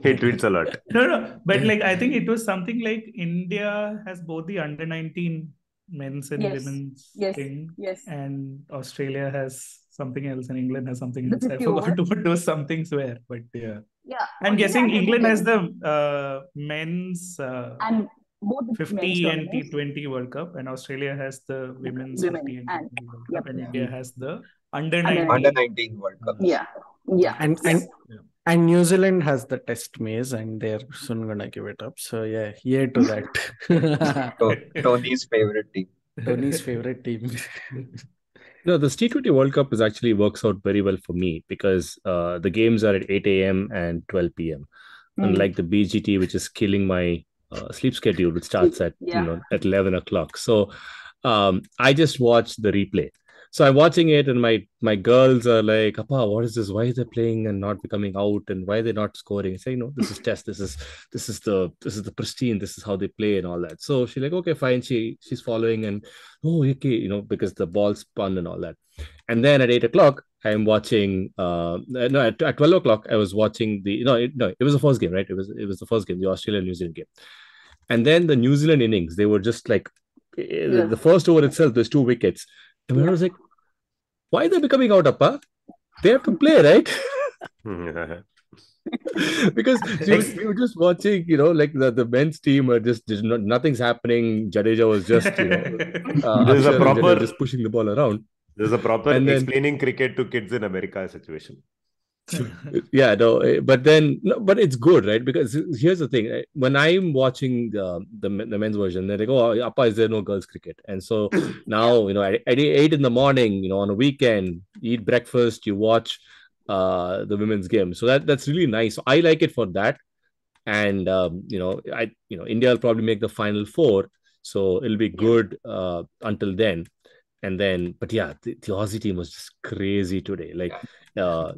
[SPEAKER 4] He tweets a lot.
[SPEAKER 1] No, but like I think it was something like India has both the under-19 men's and
[SPEAKER 5] Yes,
[SPEAKER 1] women's
[SPEAKER 5] yes,
[SPEAKER 1] thing,
[SPEAKER 5] yes.
[SPEAKER 1] and Australia has something else, and England has something
[SPEAKER 5] The
[SPEAKER 1] else. I
[SPEAKER 5] 50
[SPEAKER 1] forgot
[SPEAKER 5] over.
[SPEAKER 1] what those some things were, but yeah.
[SPEAKER 5] Yeah.
[SPEAKER 1] I'm
[SPEAKER 5] Australia
[SPEAKER 1] guessing
[SPEAKER 5] has
[SPEAKER 1] England
[SPEAKER 5] both
[SPEAKER 1] has
[SPEAKER 5] them.
[SPEAKER 1] the men's
[SPEAKER 5] And both the
[SPEAKER 1] 50
[SPEAKER 5] men's
[SPEAKER 1] and
[SPEAKER 5] tournaments,
[SPEAKER 1] T20 World Cup, and Australia has the women's
[SPEAKER 5] women,
[SPEAKER 1] 50 and
[SPEAKER 5] and
[SPEAKER 1] T20 World
[SPEAKER 5] yep.
[SPEAKER 1] Cup, and India has the
[SPEAKER 5] Under
[SPEAKER 1] under-19.
[SPEAKER 6] Under 19 World Cup.
[SPEAKER 5] Yeah, yeah.
[SPEAKER 7] And and New Zealand has the test maze, and they're soon gonna give it up. So yeah, yay to that.
[SPEAKER 6] So, Tony's favorite team.
[SPEAKER 7] Tony's favorite team.
[SPEAKER 2] No, the T20 World Cup is actually works out very well for me because the games are at 8 a.m. and 12 p.m. Unlike the BGT, which is killing my sleep schedule, which starts at at 11 o'clock. So I just watch the replay. So I'm watching it, and my girls are like, "Appa, what is this? Why is they playing and not becoming out? And why are they not scoring?" I say, this is test. This is the pristine. This is how they play and all that. So she's like, "Okay, fine." She's following, and okay, because the ball spun and all that. And then at 8 o'clock, I'm watching. At 12 o'clock, I was watching the. It was the first game, right? It was the first game, the Australia New Zealand game. And then the New Zealand innings, they were just like the first over itself. There's 2 wickets. And I was like, why are they becoming out, Appa? They have to play, right? Because we were just watching, like the men's team are just nothing's happening. Jadeja was just,
[SPEAKER 4] There's a proper
[SPEAKER 2] just pushing the ball around.
[SPEAKER 4] There's a proper explaining cricket to kids in America situation.
[SPEAKER 2] Yeah, but it's good, right? Because here's the thing: when I'm watching the men's version, they're like, "Oh, Appa, is there no girls' cricket?" And so now, at 8 in the morning, on a weekend, you eat breakfast, you watch the women's game. So that's really nice. I like it for that, and India will probably make the final 4, so it'll be good until then. And then, but yeah, the Aussie team was just crazy today. Like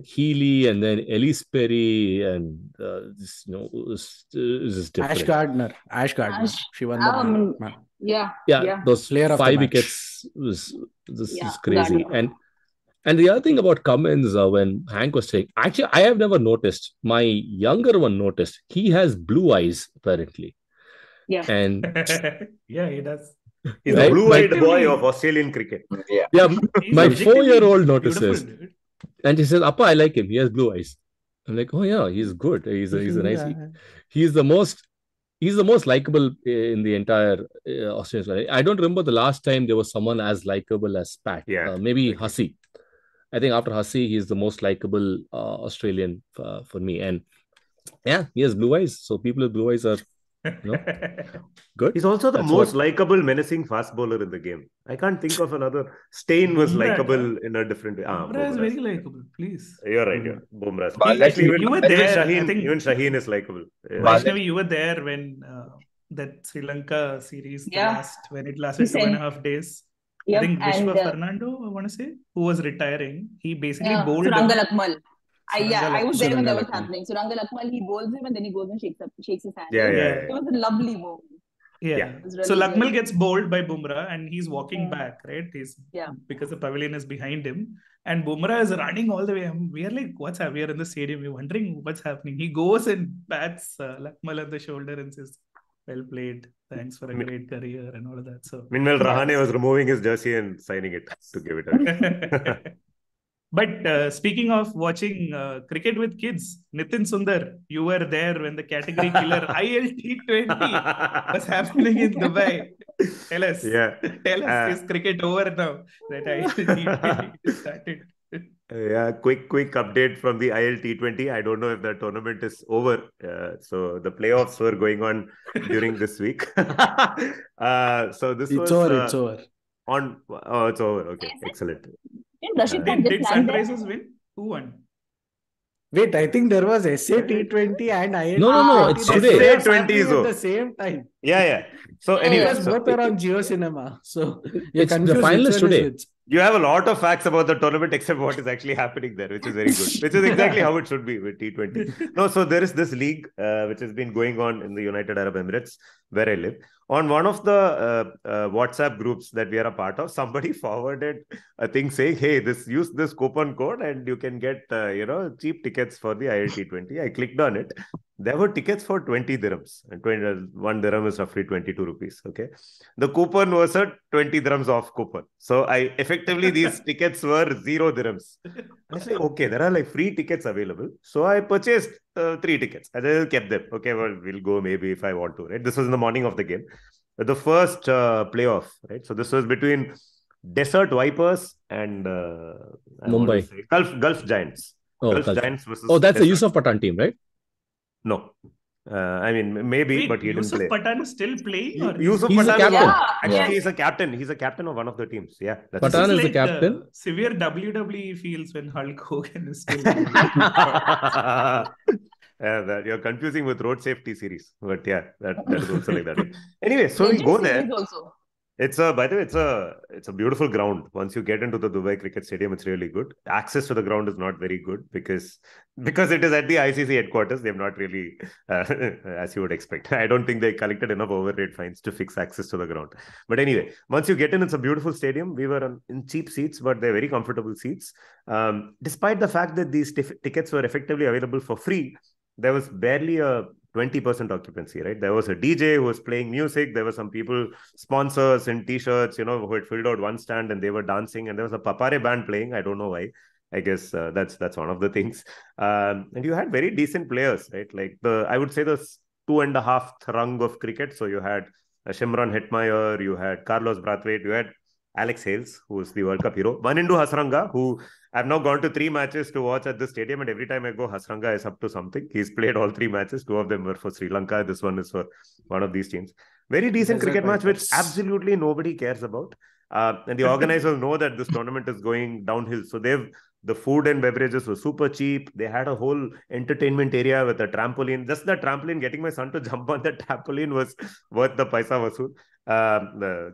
[SPEAKER 2] Healy and then Elise Perry and this, it was just different.
[SPEAKER 7] Ash Gardner. She won the man.
[SPEAKER 5] Yeah.
[SPEAKER 2] Those
[SPEAKER 7] Player of
[SPEAKER 2] 5
[SPEAKER 7] the
[SPEAKER 2] wickets was crazy.
[SPEAKER 5] Gardner.
[SPEAKER 2] And the other thing about Cummins, when Hank was saying, actually, I have never noticed. My younger one noticed. He has blue eyes, apparently.
[SPEAKER 5] Yeah.
[SPEAKER 2] And
[SPEAKER 1] yeah, he does.
[SPEAKER 4] He's the blue-eyed boy of Australian cricket.
[SPEAKER 2] Yeah, my
[SPEAKER 1] objectively
[SPEAKER 2] 4-year-old
[SPEAKER 1] beautiful,
[SPEAKER 2] notices,
[SPEAKER 1] dude.
[SPEAKER 2] and he says, "Appa, I like him. He has blue eyes." I'm like, "Oh yeah, he's good. He's a nice. He's the most likable in the entire Australian squad. I don't remember the last time there was someone as likable as Pat.
[SPEAKER 4] Yeah,
[SPEAKER 2] maybe
[SPEAKER 4] okay.
[SPEAKER 2] Hussey. I think after Hussey, he's the most likable Australian for me. And yeah, he has blue eyes. So people with blue eyes are, good.
[SPEAKER 4] He's also the most likable, menacing fast bowler in the game. I can't think of another. Stein was likable in a different way.
[SPEAKER 1] Bumrah is very likable, please.
[SPEAKER 4] You're right, yeah. Bumrah.
[SPEAKER 1] Actually, you were there.
[SPEAKER 4] Even Shaheen is likable. Yeah.
[SPEAKER 1] Vaishnavi, you were there when that Sri Lanka series when it lasted 2.5 days.
[SPEAKER 5] Yep.
[SPEAKER 1] I think Vishwa Fernando, I want to say, who was retiring. He basically bowled
[SPEAKER 5] Suranga Lakmal. I was there when that was
[SPEAKER 2] Lakmal.
[SPEAKER 5] happening. Suranga Lakmal, he bowls him and then he goes and shakes his hand.
[SPEAKER 4] Yeah.
[SPEAKER 5] It was a lovely move.
[SPEAKER 1] Yeah.
[SPEAKER 5] Really
[SPEAKER 1] So Lakmal gets bowled by Bumrah and he's walking back, right?
[SPEAKER 5] Yeah.
[SPEAKER 1] Because the pavilion is behind him. And Bumrah is running all the way. We are like, what's happening? We are in the stadium. We're wondering what's happening. He goes and pats Lakmal on the shoulder and says, "Well played. Thanks for a great career," and all of that. So
[SPEAKER 4] meanwhile, Rahane was removing his jersey and signing it to give it away.
[SPEAKER 1] But speaking of watching cricket with kids, Nitin Sundar, you were there when the category killer ILT20 was happening in Dubai. Tell us. Tell us, is cricket over now? That ILT20 started.
[SPEAKER 4] Yeah, quick update from the ILT20. I don't know if the tournament is over. So the playoffs were going on during this week. So this
[SPEAKER 7] it's
[SPEAKER 4] was
[SPEAKER 7] over. It's over.
[SPEAKER 4] It's over. Okay, excellent.
[SPEAKER 1] Did Sunrisers win? Who won?
[SPEAKER 7] Wait, I think there was SA-T20 and ILT20.
[SPEAKER 2] No, it's today.
[SPEAKER 4] SA-20 is
[SPEAKER 7] at the same time.
[SPEAKER 4] Yeah. So anyway,
[SPEAKER 7] both are on Jio Cinema. So
[SPEAKER 2] it's the finalists today.
[SPEAKER 4] You have a lot of facts about the tournament except what is actually happening there, which is very good. Which is exactly how it should be with T20. No, so there is this league which has been going on in the United Arab Emirates, where I live. On one of the WhatsApp groups that we are a part of, somebody forwarded a thing saying, "Hey, use this coupon code and you can get cheap tickets for the ILT20." I clicked on it. There were tickets for 20 dirhams. And 1 dirham is roughly 22 rupees. Okay. The coupon was a 20 dirhams off coupon. So effectively these tickets were 0 dirhams. I said, okay, there are like free tickets available. So I purchased 3 tickets. I just kept them. Okay, well, we'll go maybe if I want to. Right. This was in the morning of the game. The first playoff. Right. So this was between Desert Vipers and
[SPEAKER 2] Mumbai.
[SPEAKER 4] Gulf Giants. Gulf Giants versus
[SPEAKER 2] that's the Yusuf Pathan team, right?
[SPEAKER 4] No. I mean, maybe, but he didn't play.
[SPEAKER 1] Yusuf Pathan is still playing?
[SPEAKER 4] Yusuf
[SPEAKER 2] He's
[SPEAKER 4] Pathan,
[SPEAKER 2] a captain.
[SPEAKER 4] Actually, he's a captain. He's a captain of one of the teams. Yeah.
[SPEAKER 2] Pathan is the captain.
[SPEAKER 1] Severe WWE feels when Hulk Hogan is still
[SPEAKER 4] you're confusing with Road Safety series. But yeah, that is also like that. Anyway, so we go there. By the way, it's a beautiful ground. Once you get into the Dubai Cricket Stadium, it's really good. Access to the ground is not very good because it is at the ICC headquarters. They've not really, as you would expect. I don't think they collected enough overrate fines to fix access to the ground. But anyway, once you get in, it's a beautiful stadium. We were in cheap seats, but they're very comfortable seats. Despite the fact that these tickets were effectively available for free, there was barely a 20% occupancy, right? There was a DJ who was playing music. There were some people, sponsors in t-shirts, who had filled out one stand and they were dancing. And there was a papare band playing. I don't know why. I guess that's one of the things. And you had very decent players, right? Like I would say the 2.5th rung of cricket. So you had Shimron Hetmeyer, you had Carlos Brathwaite, you had Alex Hales, who is the World Cup hero. Manindu Hasranga, who I've now gone to 3 matches to watch at the stadium, and every time I go, Hasranga is up to something. He's played all 3 matches. 2 of them were for Sri Lanka. This one is for one of these teams. Very decent cricket match, which absolutely nobody cares about. And the organizers know that this tournament is going downhill. So the food and beverages were super cheap. They had a whole entertainment area with a trampoline. Just the trampoline, getting my son to jump on the trampoline was worth the paisa vasool.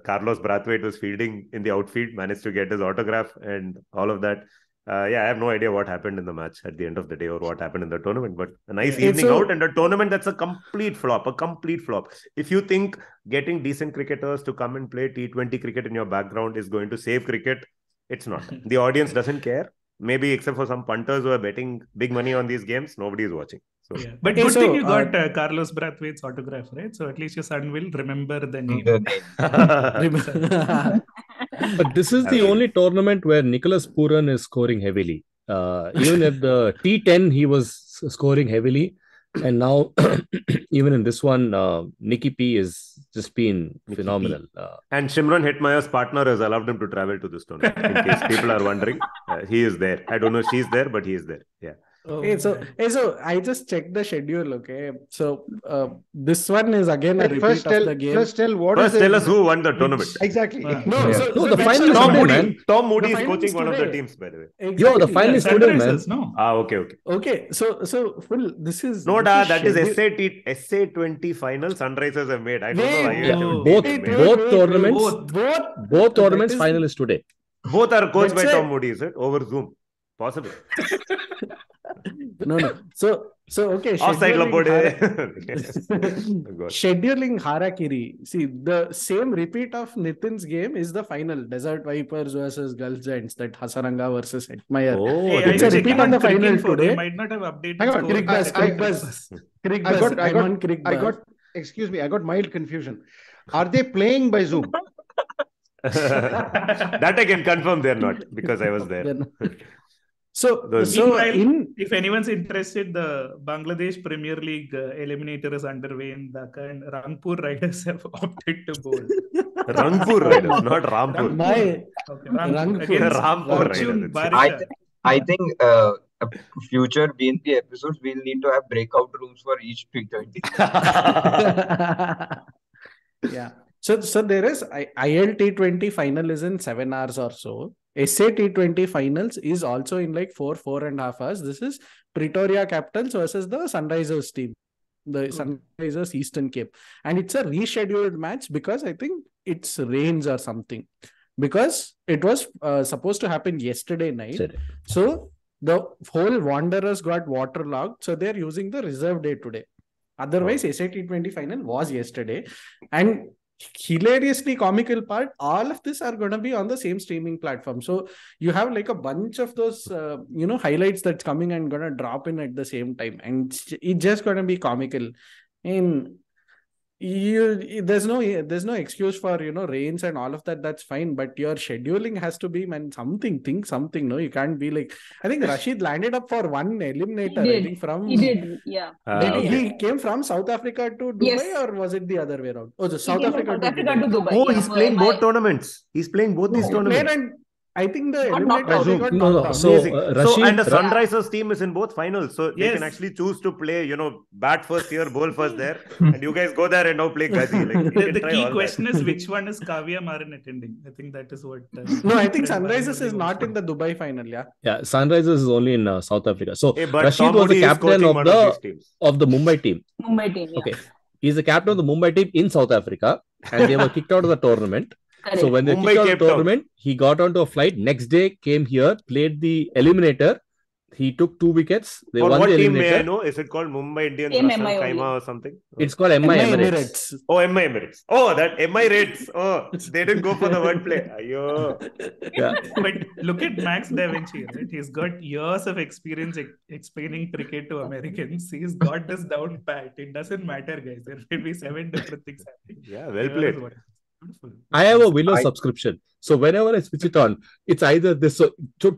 [SPEAKER 4] Carlos Brathwaite was fielding in the outfield, managed to get his autograph and all of that. I have no idea what happened in the match at the end of the day or what happened in the tournament, but a nice evening out and a tournament that's a complete flop. If you think getting decent cricketers to come and play T20 cricket in your background is going to save cricket, it's not. The audience doesn't care. Maybe except for some punters who are betting big money on these games, nobody is watching. So,
[SPEAKER 1] Yeah. But good thing you got Carlos Brathwaite's autograph, right? So at least your son will remember the name.
[SPEAKER 2] But this is the only tournament where Nicholas Puran is scoring heavily. Even at the T10, he was scoring heavily. And now, even in this one, Nikki P is just been phenomenal.
[SPEAKER 4] And Shimron Hetmeyer's partner has allowed him to travel to this tournament. In case people are wondering, he is there. I don't know if she's there, but he is there. Yeah.
[SPEAKER 7] So I just checked the schedule. Okay, so this one is again a repeat of the game.
[SPEAKER 3] First tell
[SPEAKER 4] us who won the tournament.
[SPEAKER 3] Exactly.
[SPEAKER 2] The final is today, man.
[SPEAKER 4] Tom Moody is coaching one of the teams, by the way.
[SPEAKER 2] Exactly. The final is today, man.
[SPEAKER 4] Okay.
[SPEAKER 7] So full. This is
[SPEAKER 4] that is SA20 final. Sunrisers have made. I don't know
[SPEAKER 2] why both tournaments final is today.
[SPEAKER 4] Both are coached by Tom Moody, is it? Over Zoom. Possible.
[SPEAKER 7] No. So okay. Scheduling harakiri. See, the same repeat of Nitin's game is the final. Desert Vipers versus Gulf Giants. That Hasaranga versus Hetmeyer. It's a repeat on the final today.
[SPEAKER 1] They might not have updated.
[SPEAKER 3] I got. Excuse me. I got mild confusion. Are they playing by Zoom?
[SPEAKER 4] That I can confirm they're not, because I was there.
[SPEAKER 1] If anyone's interested, the Bangladesh Premier League eliminator is underway in Dhaka, and Rangpur Riders have opted to bowl.
[SPEAKER 4] Rangpur Riders, not Rampur.
[SPEAKER 1] Rampur
[SPEAKER 6] Riders. I think future BNP episodes, we'll need to have breakout rooms for each T20.
[SPEAKER 7] Yeah. So there is IL T20 final is in 7 hours or so. SA T20 finals is also in like 4.5 hours. This is Pretoria Capitals versus the Sunrisers team, the Sunrisers Eastern Cape, and it's a rescheduled match because I think it's rains or something. Because it was supposed to happen yesterday night, so the whole Wanderers got waterlogged, so they're using the reserve day today. Otherwise, SA T20 final was yesterday, and hilariously comical part, all of this are going to be on the same streaming platform. So you have like a bunch of those highlights that's coming and going to drop in at the same time, and it's just going to be comical. And there's no excuse for rains and all of that. That's fine, but your scheduling has to be, man, think something. No, you can't be like, I think Rashid landed up for one eliminator.
[SPEAKER 5] He did.
[SPEAKER 7] I think
[SPEAKER 5] he did, yeah.
[SPEAKER 7] He came from South Africa to Dubai, or was it the other way around? Oh, so South Africa to Dubai.
[SPEAKER 4] Oh, he's playing both tournaments. He's playing both these tournaments.
[SPEAKER 7] I think the eliminator got
[SPEAKER 2] knocked out. So
[SPEAKER 4] and the Sunrisers team is in both finals, so they can actually choose to play, bat first here, bowl first there, and you guys go there and now play Ghazi.
[SPEAKER 1] The key question is, which one is Kavya Maran attending? I think that is what.
[SPEAKER 7] No, I think Sunrisers is not in the Dubai final. Yeah,
[SPEAKER 2] Sunrisers is only in South Africa. So Rashid
[SPEAKER 4] Tom
[SPEAKER 2] was the captain of the Mumbai team.
[SPEAKER 5] Mumbai team. Yeah.
[SPEAKER 2] Okay, he's the captain of the Mumbai team in South Africa, and they were kicked out of the tournament.
[SPEAKER 5] Correct.
[SPEAKER 2] So when they kicked out of the tournament, he got onto a flight. Next day, came here, played the eliminator. He took 2 wickets. They won the eliminator.
[SPEAKER 4] Team may I know? Is it called Mumbai Indians Kaima or something?
[SPEAKER 2] It's called MI Emirates.
[SPEAKER 4] Oh, MI Emirates. Oh, that Emirates. Oh, they didn't go for the wordplay. Ayo.
[SPEAKER 2] Yeah.
[SPEAKER 1] But look at Max Da Vinci, right? He's got years of experience explaining cricket to Americans. He's got this down pat. It doesn't matter, guys. There will be 7 different things happening.
[SPEAKER 4] Yeah, well played.
[SPEAKER 2] I have a Willow subscription. So whenever I switch it on, it's either this. So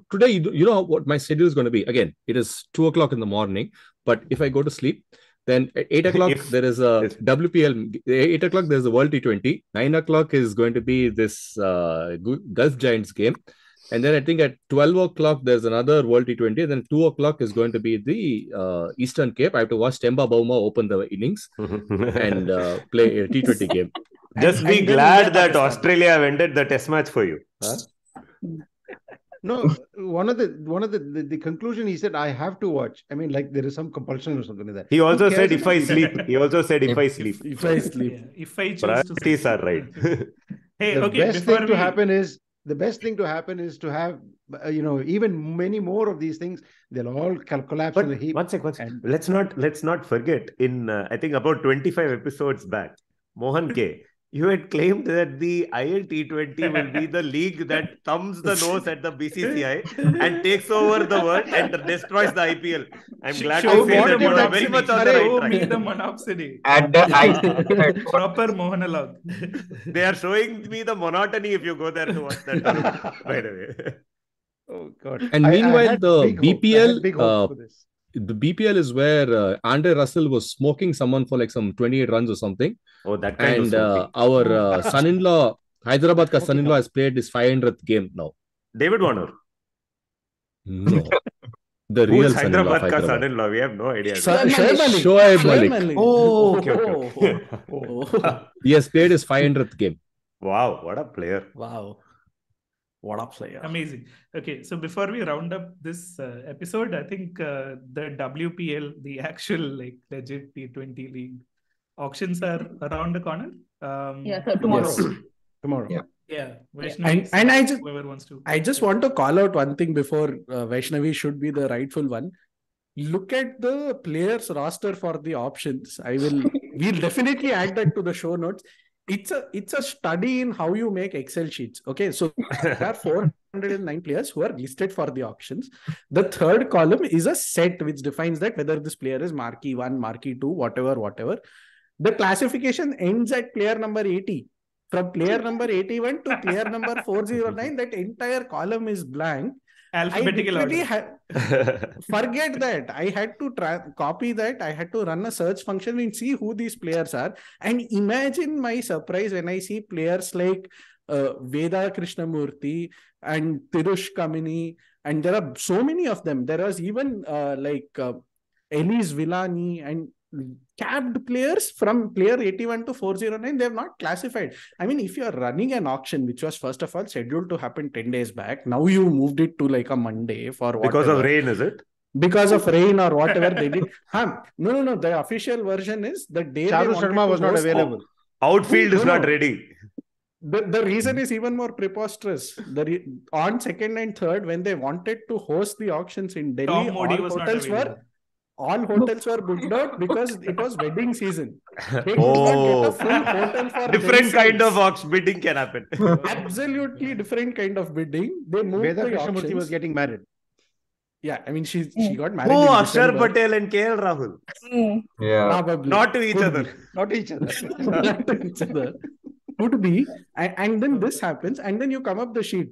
[SPEAKER 2] today, you know what my schedule is going to be. Again, it is 2 o'clock in the morning. But if I go to sleep, then at 8 o'clock, there is a WPL. 8 o'clock, there's a World T20. 9 o'clock is going to be this Gulf Giants game. And then I think at 12 o'clock, there's another World T20. And then 2 o'clock is going to be the Eastern Cape. I have to watch Temba Bauma open the innings and play a T20 game.
[SPEAKER 4] Just be glad that Australia have ended the test match for you. Huh?
[SPEAKER 3] No, one of the conclusion, he said, I have to watch. I mean, like there is some compulsion or something like that.
[SPEAKER 4] He also said, if I sleep. He also said, if I sleep.
[SPEAKER 7] If I sleep.
[SPEAKER 1] Yeah, if I choose
[SPEAKER 4] priorities
[SPEAKER 1] to
[SPEAKER 4] are right.
[SPEAKER 1] Hey,
[SPEAKER 3] the
[SPEAKER 1] okay.
[SPEAKER 3] best thing to happen is to have, even many more of these things. They'll all collapse
[SPEAKER 4] But
[SPEAKER 3] in a heap.
[SPEAKER 4] one sec. Let's not forget. In I think about 25 episodes back, Mohan K. You had claimed that the ILT20 will be the league that thumbs the nose at the BCCI and takes over the world and destroys the IPL. I'm glad to say that you are very much on the right
[SPEAKER 1] Show
[SPEAKER 4] track.
[SPEAKER 1] me the monopsony.
[SPEAKER 6] At the ICC
[SPEAKER 1] Proper monologue.
[SPEAKER 4] They are showing me the monotony if you go there to watch that tournament, by the way.
[SPEAKER 3] Oh God!
[SPEAKER 2] And
[SPEAKER 3] I
[SPEAKER 2] meanwhile,
[SPEAKER 3] had
[SPEAKER 2] the
[SPEAKER 3] big hopes. I had big hopes for this.
[SPEAKER 2] the BPL is where Andre Russell was smoking someone for like some 28 runs or something.
[SPEAKER 4] Oh, that kind
[SPEAKER 2] And
[SPEAKER 4] of
[SPEAKER 2] our son-in-law, Hyderabad ka son-in-law has played his 500th game now.
[SPEAKER 4] David Warner.
[SPEAKER 2] No. The
[SPEAKER 4] Who
[SPEAKER 2] real
[SPEAKER 4] is
[SPEAKER 2] son-in-law of
[SPEAKER 4] Hyderabad ka
[SPEAKER 2] Hyderabad.
[SPEAKER 4] son-in-law? We have no idea.
[SPEAKER 2] Shoaib Malik.
[SPEAKER 4] Oh, okay.
[SPEAKER 2] He has played his 500th game.
[SPEAKER 4] Wow, what a player.
[SPEAKER 7] Wow. What a player.
[SPEAKER 1] Amazing. Okay, so before we round up this episode, I think the WPL, the actual like legit T20 league auctions are around the corner.
[SPEAKER 5] Yeah, so tomorrow.
[SPEAKER 3] Yes. Tomorrow.
[SPEAKER 1] Yeah. Vaishnavi,
[SPEAKER 7] And I just
[SPEAKER 1] whoever wants to.
[SPEAKER 7] I just want to call out one thing before Vaishnavi should be the rightful one. Look at the players roster for the options. We'll definitely add that to the show notes. It's a study in how you make Excel sheets. Okay, so there are 409 players who are listed for the options. The third column is a set which defines that whether this player is marquee 1, marquee 2, whatever. The classification ends at player number 80. From player number 81 to player number 409, that entire column is blank.
[SPEAKER 1] Alphabetical order.
[SPEAKER 7] Forget that. I had to copy that. I had to run a search function and see who these players are. And imagine my surprise when I see players like Veda Krishnamurthy and Tirush Kamini. And there are so many of them. There was even Elise Villani and capped players from player 81 to 409. They have not classified. I mean, if you are running an auction, which was first of all scheduled to happen 10 days back, now you moved it to like a Monday for whatever.
[SPEAKER 4] Because of rain, is it?
[SPEAKER 7] Because of rain or whatever they did. No. The official version is the day
[SPEAKER 3] Charu Sharma was not available.
[SPEAKER 4] Outfield is not ready.
[SPEAKER 7] The reason is even more preposterous. On 2nd and 3rd, when they wanted to host the auctions in Delhi,
[SPEAKER 1] Tom Moody was not available.
[SPEAKER 7] All hotels were booked out because it was wedding season. They could not get a full hotel for
[SPEAKER 4] different kind of auction bidding can happen.
[SPEAKER 7] Absolutely different kind of bidding. They moved
[SPEAKER 3] Veda
[SPEAKER 7] the
[SPEAKER 3] Krishnamurthy
[SPEAKER 7] auctions.
[SPEAKER 3] was getting married.
[SPEAKER 7] Yeah, I mean she got married.
[SPEAKER 4] Oh,
[SPEAKER 7] in
[SPEAKER 4] Akshar
[SPEAKER 7] December.
[SPEAKER 4] Patel and KL Rahul.
[SPEAKER 6] Yeah.
[SPEAKER 7] Probably.
[SPEAKER 4] Not to each other.
[SPEAKER 3] Not each other.
[SPEAKER 7] Not to each other. Could be. And then this happens, and then you come up the sheet.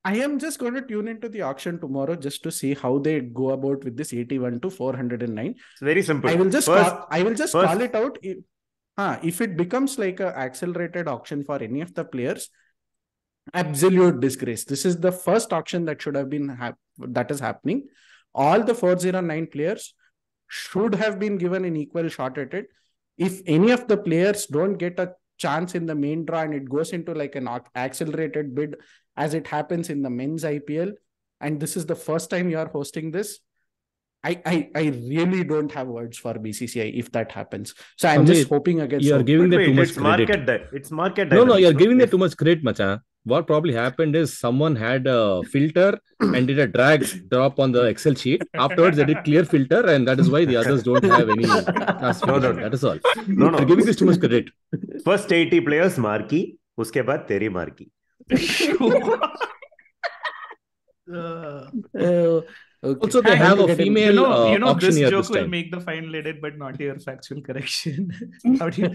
[SPEAKER 7] I am just going to tune into the auction tomorrow just to see how they go about with this 81 to 409.
[SPEAKER 4] It's very simple.
[SPEAKER 7] I will just call it out. If it becomes like an accelerated auction for any of the players, absolute disgrace. This is the first auction that should have been that is happening. All the 409 players should have been given an equal shot at it. If any of the players don't get a chance in the main draw and it goes into like an accelerated bid, as it happens in the men's IPL, and this is the first time you are hosting this, I really don't have words for BCCI if that happens. So I'm just hoping against.
[SPEAKER 2] You are giving them too much credit.
[SPEAKER 4] It's market.
[SPEAKER 2] No, you are giving them too much credit, macha. What probably happened is someone had a filter and did a drag drop on the Excel sheet. Afterwards, they did clear filter, and that is why the others don't have any classification. That is all.
[SPEAKER 4] No.
[SPEAKER 2] You're giving this too much credit.
[SPEAKER 4] First 80 players marquee, उसके बाद तेरी marquee.
[SPEAKER 2] Also, they have a female
[SPEAKER 1] this
[SPEAKER 2] auctioneer
[SPEAKER 1] joke
[SPEAKER 2] this
[SPEAKER 1] will
[SPEAKER 2] time.
[SPEAKER 1] make the final edit, but not your factual correction. How do you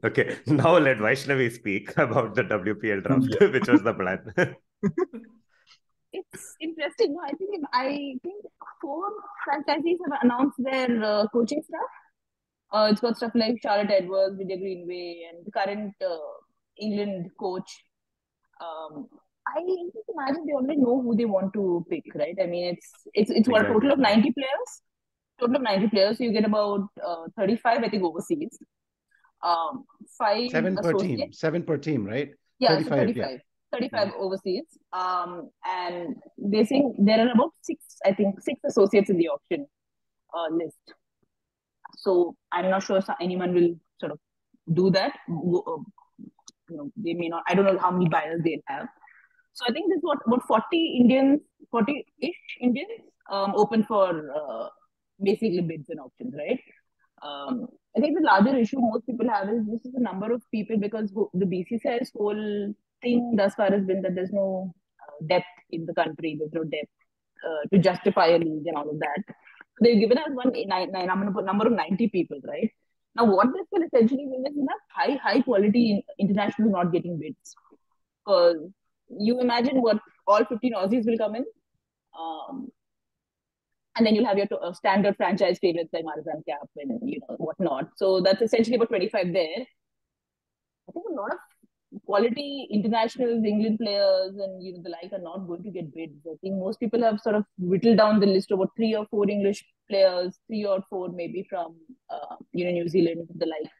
[SPEAKER 4] Okay, now let Vaishnavi speak about the WPL draft, which was the plan.
[SPEAKER 5] It's interesting. I think 4 franchisees have announced their coaching staff. It's got stuff like Charlotte Edwards, Vidya Greenway, and the current England coach. I just imagine they already know who they want to pick, right? I mean, it's what, a total of 90 players? Total of 90 players. So you get about 35, I think, overseas. 5
[SPEAKER 3] 7 per team.
[SPEAKER 5] associates.
[SPEAKER 3] 7 per team, right?
[SPEAKER 5] Yeah,
[SPEAKER 3] 35,
[SPEAKER 5] 35.
[SPEAKER 3] yeah.
[SPEAKER 5] 35 overseas. And they think there are about 6 associates in the auction list. So I'm not sure if anyone will sort of do that. They may not. I don't know how many buyers they'll have. So I think there's about 40-ish Indians open for basically bids and auctions, right? I think the larger issue most people have is this is the number of people, because the BCCI's whole thing thus far has been that there's no depth in the country, there's no depth to justify a league and all of that. They've given us number of 90 people, right? Now, what this will essentially mean is high quality internationals not getting bids. Because you imagine what all 15 Aussies will come in. And then you'll have your standard franchise favorites like Marizan Cap and whatnot. So that's essentially about 25 there. I think a lot of quality internationals, England players, and the like are not going to get bids. I think most people have sort of whittled down the list to about 3 or 4 English players, 3 or 4 maybe from New Zealand, the like.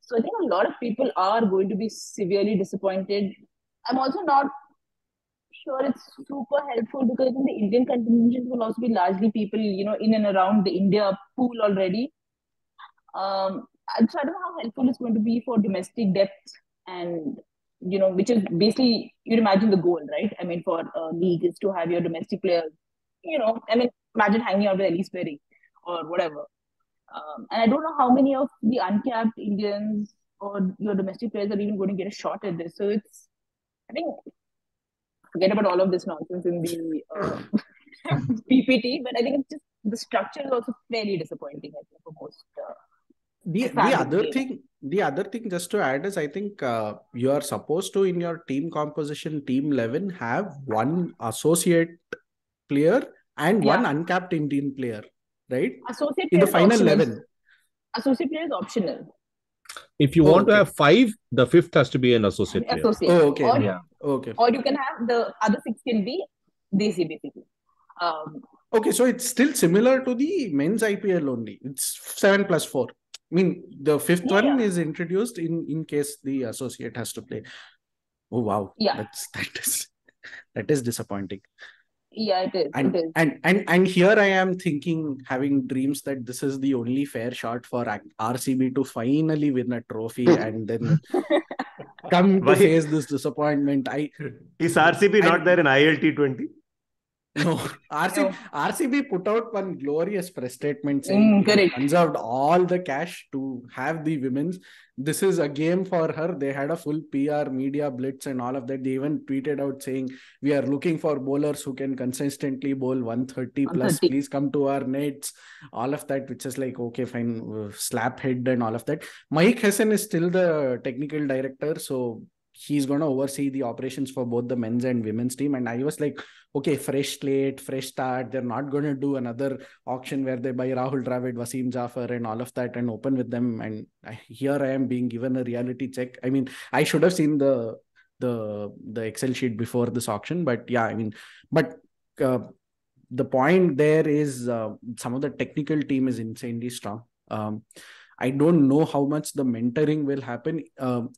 [SPEAKER 5] So I think a lot of people are going to be severely disappointed. I'm also not sure it's super helpful, because I think the Indian contingent will also be largely people, in and around the India pool already. So I don't know how helpful it's going to be for domestic depth, and which is basically, you'd imagine the goal, right? I mean, for a league is to have your domestic players, imagine hanging out with Elise Perry or whatever. And I don't know how many of the uncapped Indians or your domestic players are even going to get a shot at this. So I think, forget about all of this nonsense in the PPT, but I think it's just the structure is also fairly disappointing, I think, for most.
[SPEAKER 7] The other thing, just to add, is I think you are supposed to, in your team composition, team 11, have one associate player and one uncapped Indian player, right?
[SPEAKER 5] Associate
[SPEAKER 7] in the
[SPEAKER 5] player is
[SPEAKER 7] final
[SPEAKER 5] optional.
[SPEAKER 7] 11.
[SPEAKER 5] Associate player is optional.
[SPEAKER 2] If you want to have 5, the 5th has to be an associate player.
[SPEAKER 5] Associate.
[SPEAKER 7] Oh, okay.
[SPEAKER 5] Or you can have the other 6 can be Desi, basically.
[SPEAKER 7] Okay, so it's still similar to the men's IPL only. It's 7 plus 4. I mean, the 5th one is introduced in case the associate has to play. Oh wow!
[SPEAKER 5] Yeah,
[SPEAKER 7] that is disappointing.
[SPEAKER 5] Yeah, it is.
[SPEAKER 7] And here I am thinking, having dreams that this is the only fair shot for RCB to finally win a trophy, and then come to face this disappointment.
[SPEAKER 4] Is RCB not there in ILT20?
[SPEAKER 7] No, RCB put out one glorious press statement saying they conserved all the cash to have the women's. This is a game for her. They had a full PR, media blitz and all of that. They even tweeted out saying, we are looking for bowlers who can consistently bowl 130 plus. Please come to our nets. All of that, which is like, okay, fine, slap head and all of that. Mike Hessen is still the technical director. So he's going to oversee the operations for both the men's and women's team. And I was like, okay, fresh slate, fresh start. They're not going to do another auction where they buy Rahul Dravid, Wasim Jaffer and all of that and open with them. And here I am being given a reality check. I mean, I should have seen the Excel sheet before this auction. But yeah, I mean, the point there is some of the technical team is insanely strong. I don't know how much the mentoring will happen,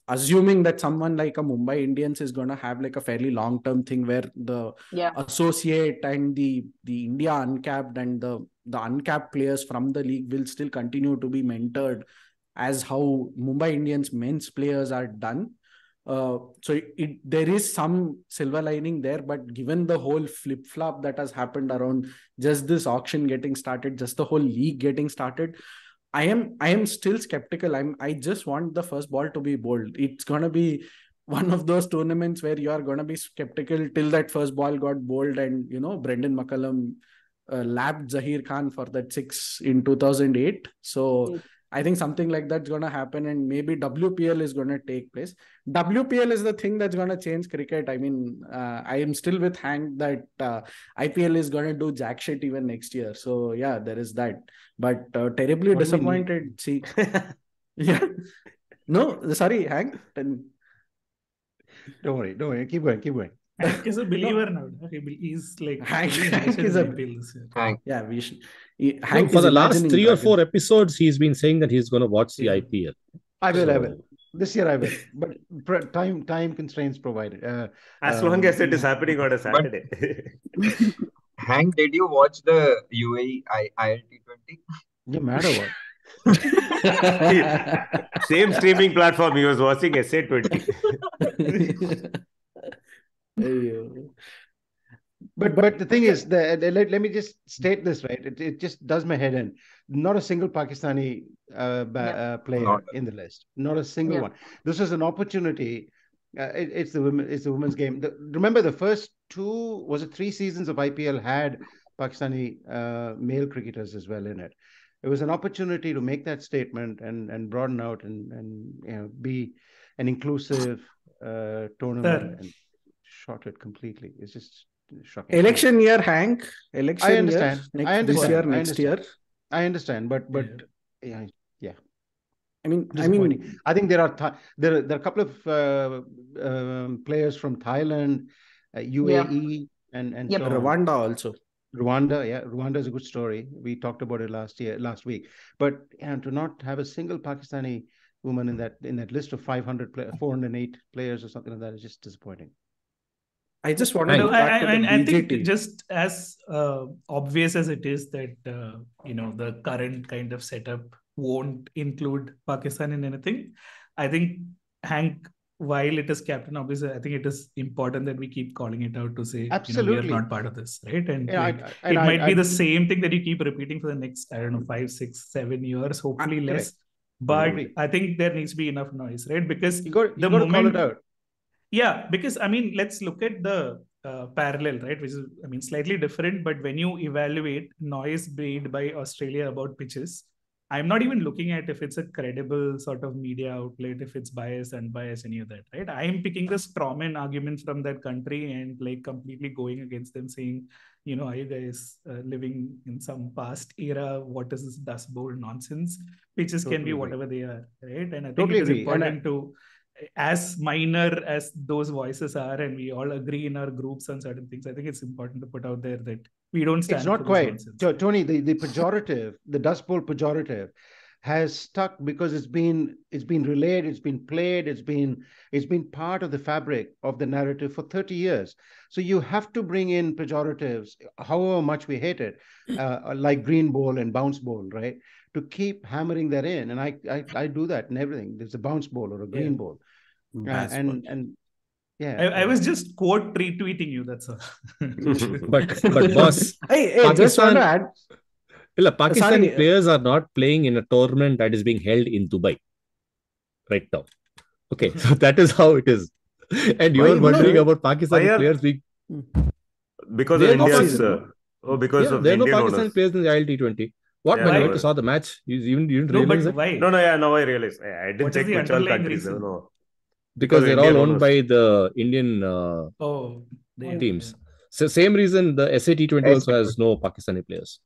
[SPEAKER 7] assuming that someone like a Mumbai Indians is going to have like a fairly long-term thing where the associate and the India uncapped and the uncapped players from the league will still continue to be mentored as how Mumbai Indians men's players are done. So there is some silver lining there, but given the whole flip-flop that has happened around just this auction getting started, just the whole league getting started, I am still skeptical. I just want the first ball to be bowled. It's going to be one of those tournaments where you are going to be skeptical till that first ball got bowled and, Brendan McCullum lapped Zahir Khan for that 6 in 2008. So I think something like that's going to happen, and maybe WPL is going to take place. WPL is the thing that's going to change cricket. I mean, I am still with Hank that IPL is going to do jack shit even next year. So yeah, there is that. But terribly disappointed. See, yeah. No, sorry, Hank.
[SPEAKER 3] Don't worry. Keep going.
[SPEAKER 1] Hank is a believer now. He's like
[SPEAKER 7] Hank is a Hank. Yeah, we should. Hank
[SPEAKER 2] for the last 3 or 4 episodes, he's been saying that he's going to watch the IPL.
[SPEAKER 3] I will. This year I will, but time constraints provided.
[SPEAKER 4] As long as it is happening on a Saturday.
[SPEAKER 6] Hank, did you watch the UAE ILT20?
[SPEAKER 3] You mad or what?
[SPEAKER 4] Same streaming platform. He was watching SA20.
[SPEAKER 3] But the thing is, let me just state this, right? It just does my head in. Not a single Pakistani player in the list. Not a single one. This was an opportunity. It's the women's game. Remember, the first 3 seasons of IPL had Pakistani male cricketers as well in it. It was an opportunity to make that statement and broaden out and be an inclusive tournament, and shot it completely. It's just shocking.
[SPEAKER 7] Election year, Hank. Election
[SPEAKER 3] I understand.
[SPEAKER 7] year.
[SPEAKER 3] I understand.
[SPEAKER 7] This year, next year.
[SPEAKER 3] I understand, but yeah.
[SPEAKER 7] I mean,
[SPEAKER 3] I think there are a couple of players from Thailand, UAE, and so
[SPEAKER 7] Rwanda also.
[SPEAKER 3] Rwanda is a good story. We talked about it last week. But to not have a single Pakistani woman in that list of 408 players or something like that is just disappointing.
[SPEAKER 7] I just want to
[SPEAKER 1] I think just as obvious as it is that the current kind of setup won't include Pakistan in anything, I think Hank, while it is captain, obviously, I think it is important that we keep calling it out to say, we are not part of this, right? And it might be the same thing that you keep repeating for the next, 5, 6, 7 years, hopefully less. But I think there needs to be enough noise, right? Because
[SPEAKER 3] you got to call it out.
[SPEAKER 1] Yeah, because let's look at the parallel, right? Which is, slightly different. But when you evaluate noise made by Australia about pitches, I'm not even looking at if it's a credible sort of media outlet, if it's biased, unbiased, any of that, right? I'm picking the strawman arguments from that country and completely going against them, saying, are you guys living in some past era? What is this dust bowl nonsense? Pitches can be whatever they are, right? And I think it is important to, as minor as those voices are, and we all agree in our groups on certain things, I think it's important to put out there that we don't stand
[SPEAKER 3] for
[SPEAKER 1] this nonsense.
[SPEAKER 3] Tony, the pejorative, the dust bowl pejorative has stuck because it's been relayed, it's been played, it's been part of the fabric of the narrative for 30 years. So you have to bring in pejoratives, however much we hate it, like green ball and bounce ball, right? To keep hammering that in. And I do that in everything. There's a bounce ball or a green ball. I
[SPEAKER 1] was just quote retweeting you, that's all.
[SPEAKER 2] but boss, Pakistan, Pakistani players are not playing in a tournament that is being held in Dubai right now. Okay, so that is how it is. And you're wondering about Pakistani players being...
[SPEAKER 4] Because of India's... because of
[SPEAKER 2] there are no
[SPEAKER 4] Indian
[SPEAKER 2] Pakistani
[SPEAKER 4] owners.
[SPEAKER 2] players in the ILT20. What, when you saw the match? You didn't realize it?
[SPEAKER 1] Why?
[SPEAKER 4] No, now I realize. I didn't check which all countries. No.
[SPEAKER 2] Because they're all owned by the Indian teams. So same reason the SAT20 also has no Pakistani players.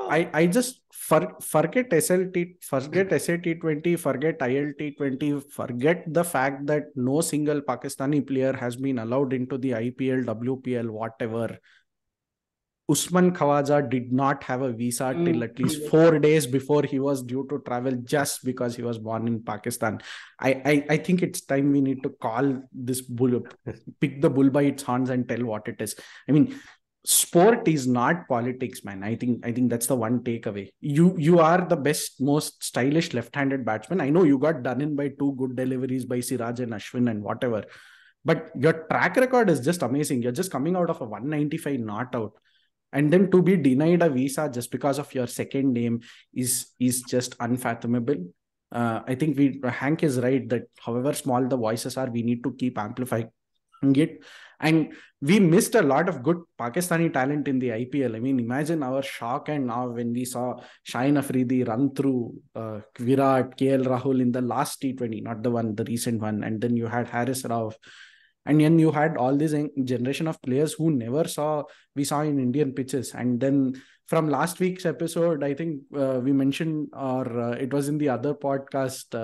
[SPEAKER 7] I just forget SLT, forget SAT20, forget ILT20, forget the fact that no single Pakistani player has been allowed into the IPL, WPL, whatever. Usman Khawaja did not have a visa till at least 4 days before he was due to travel, just because he was born in Pakistan. I think it's time we need to call this bull, pick the bull by its horns and tell what it is. I mean, sport is not politics, man. I think that's the one takeaway. You are the best, most stylish left-handed batsman. I know you got done in by 2 good deliveries by Siraj and Ashwin and whatever, but your track record is just amazing. You're just coming out of a 195 not out. And then to be denied a visa just because of your second name is just unfathomable. I think Hank is right that however small the voices are, we need to keep amplifying it. And we missed a lot of good Pakistani talent in the IPL. I mean, imagine our shock and awe when we saw Shaheen Afridi run through Virat, KL Rahul in the last T20, not the recent one. And then you had Haris Rauf. And then you had all this generation of players who we saw in Indian pitches. And then from last week's episode, I think we mentioned, or it was in the other podcast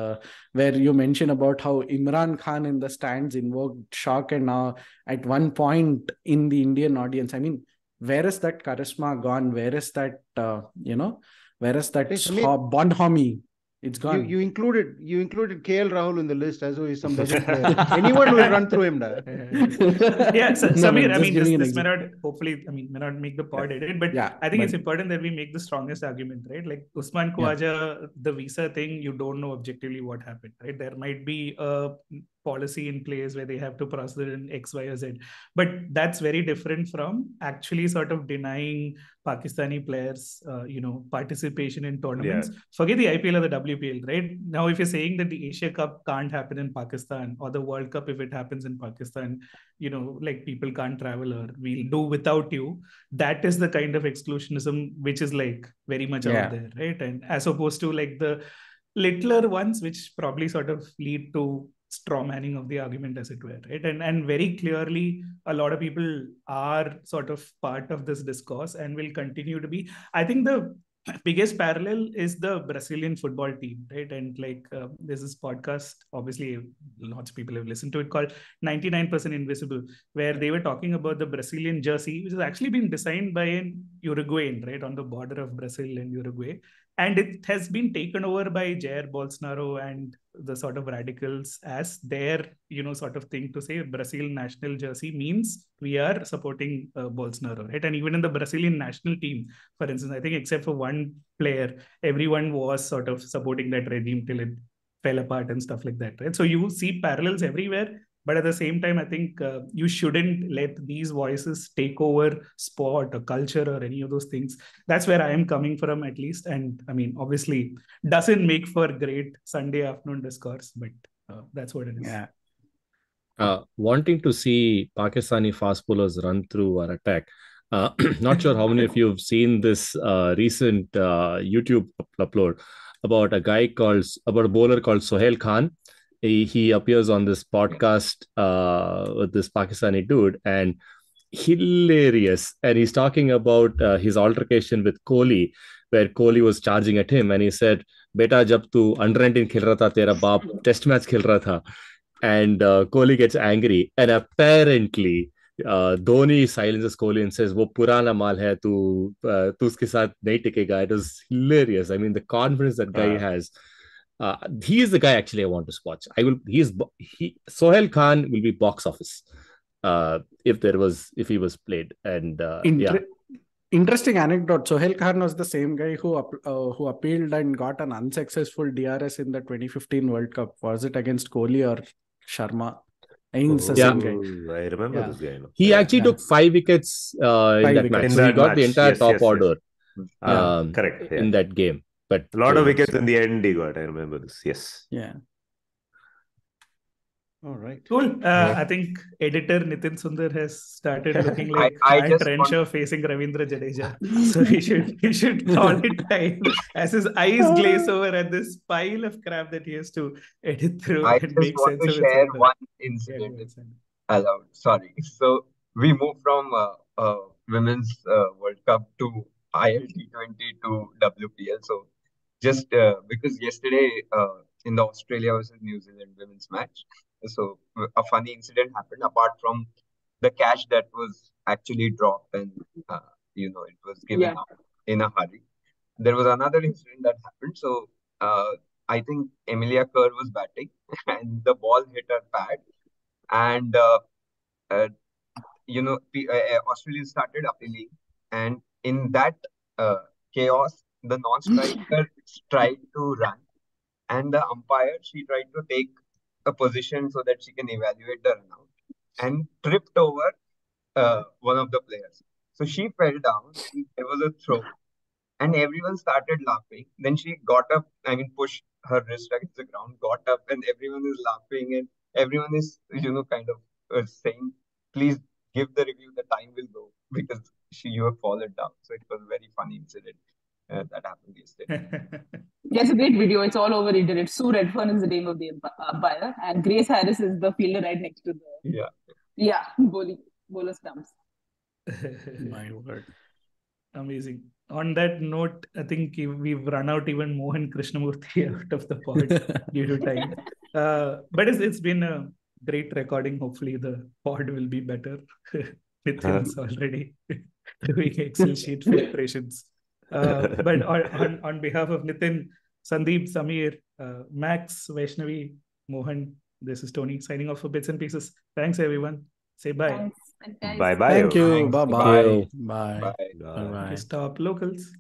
[SPEAKER 7] where you mentioned about how Imran Khan in the stands invoked shock and awe at one point in the Indian audience. I mean, where is that charisma gone? Where is that, where is that bonhomie? It's gone.
[SPEAKER 3] You included KL Rahul in the list as though he's some legend player. Anyone will run through him.
[SPEAKER 1] Samir, this may not, hopefully, may not make the pod edit, but I think it's important that we make the strongest argument, right? Like Usman Khawaja, the visa thing, you don't know objectively what happened, right? There might be a policy in place where they have to process it in X, Y, or Z. But that's very different from actually sort of denying Pakistani players, participation in tournaments.
[SPEAKER 4] Yeah.
[SPEAKER 1] Forget the IPL or the WPL, right? Now, if you're saying that the Asia Cup can't happen in Pakistan, or the World Cup, if it happens in Pakistan, like people can't travel, or we'll do without you, that is the kind of exclusionism which is like very much out there, right? And as opposed to like the littler ones, which probably sort of lead to straw manning of the argument, as it were, right? And very clearly, a lot of people are sort of part of this discourse and will continue to be. I think the biggest parallel is the Brazilian football team, right? And like there's this podcast, obviously lots of people have listened to it, called 99% Invisible, where they were talking about the Brazilian jersey, which has actually been designed by an Uruguayan, right, on the border of Brazil and Uruguay. And it has been taken over by Jair Bolsonaro and the sort of radicals as their, sort of thing to say Brazil national jersey means we are supporting Bolsonaro, right? And even in the Brazilian national team, for instance, I think except for one player, everyone was sort of supporting that regime till it fell apart and stuff like that, right? So you see parallels everywhere. But at the same time, I think you shouldn't let these voices take over sport or culture or any of those things. That's where I am coming from, at least. And I mean, obviously, doesn't make for great Sunday afternoon discourse, but that's what it is.
[SPEAKER 2] Yeah. Wanting to see Pakistani fast bowlers run through or attack. Not sure how many of you have seen this recent YouTube upload about a bowler called Sohail Khan. He appears on this podcast with this Pakistani dude, and hilarious. And he's talking about his altercation with Kohli, where Kohli was charging at him, and he said, "Beta, jab tu under-19 khel raha tha, tera baap test match khel raha tha." And Kohli gets angry, and apparently Dhoni silences Kohli and says, "Wo purana mal hai, tu uske saath nahi tikega." It was hilarious. I mean, the confidence that guy has. He is the guy actually I want to watch. Sohail Khan will be box office if he was played. And
[SPEAKER 7] Interesting anecdote. Sohail Khan was the same guy who appealed and got an unsuccessful DRS in the 2015 World Cup. Was it against Kohli or Sharma? I think it's the same guy.
[SPEAKER 4] I remember this guy.
[SPEAKER 2] He actually took 5 wickets in that match. So he got the entire top order
[SPEAKER 4] correct.
[SPEAKER 2] in that game. But
[SPEAKER 4] a lot of wickets in the end he got. I remember this. Yes.
[SPEAKER 7] Yeah.
[SPEAKER 3] All right.
[SPEAKER 1] Cool. I think editor Nitin Sundar has started looking like Trencher facing Ravindra Jadeja. So we should call it time as his eyes glaze over at this pile of crap that he has to edit through.
[SPEAKER 6] I just want to share one incident aloud. Sorry. So we moved from Women's World Cup to ILT20 to WPL. So just because yesterday in the Australia versus New Zealand women's match, so a funny incident happened. Apart from the cash that was actually dropped and it was given up in a hurry, there was another incident that happened. So I think Emilia Kerr was batting and the ball hit her pad, and Australia started appealing, and in that chaos, the non-striker tried to run, and the umpire, she tried to take a position so that she can evaluate the run out, and tripped over one of the players. So she fell down, and there was a throw, and everyone started laughing. Then she got up, pushed her wrist against the ground, got up, and everyone is laughing, and everyone is, kind of saying, "Please give the review, the time will go because you have fallen down." So it was a very funny incident that happened yesterday.
[SPEAKER 5] Yeah, it's a great video. It's all over internet. Sue Redfern is the name of the umpire, and Grace Harris is the fielder right next to the bowler stumps.
[SPEAKER 7] My word.
[SPEAKER 1] Amazing. On that note, I think we've run out even Mohan Krishnamurthy out of the pod due to time. But it's been a great recording. Hopefully the pod will be better. Nitin's already doing Excel sheet preparations. But on behalf of Nitin, Sandeep, Samir, Max, Vaishnavi, Mohan, this is Tony signing off for Bits and Pieces. Thanks, everyone. Say bye.
[SPEAKER 5] Thanks.
[SPEAKER 4] Bye-bye.
[SPEAKER 7] Thank you.
[SPEAKER 2] Thanks.
[SPEAKER 7] Bye-bye.
[SPEAKER 2] Bye.
[SPEAKER 7] Bye. Bye.
[SPEAKER 1] Stop locals.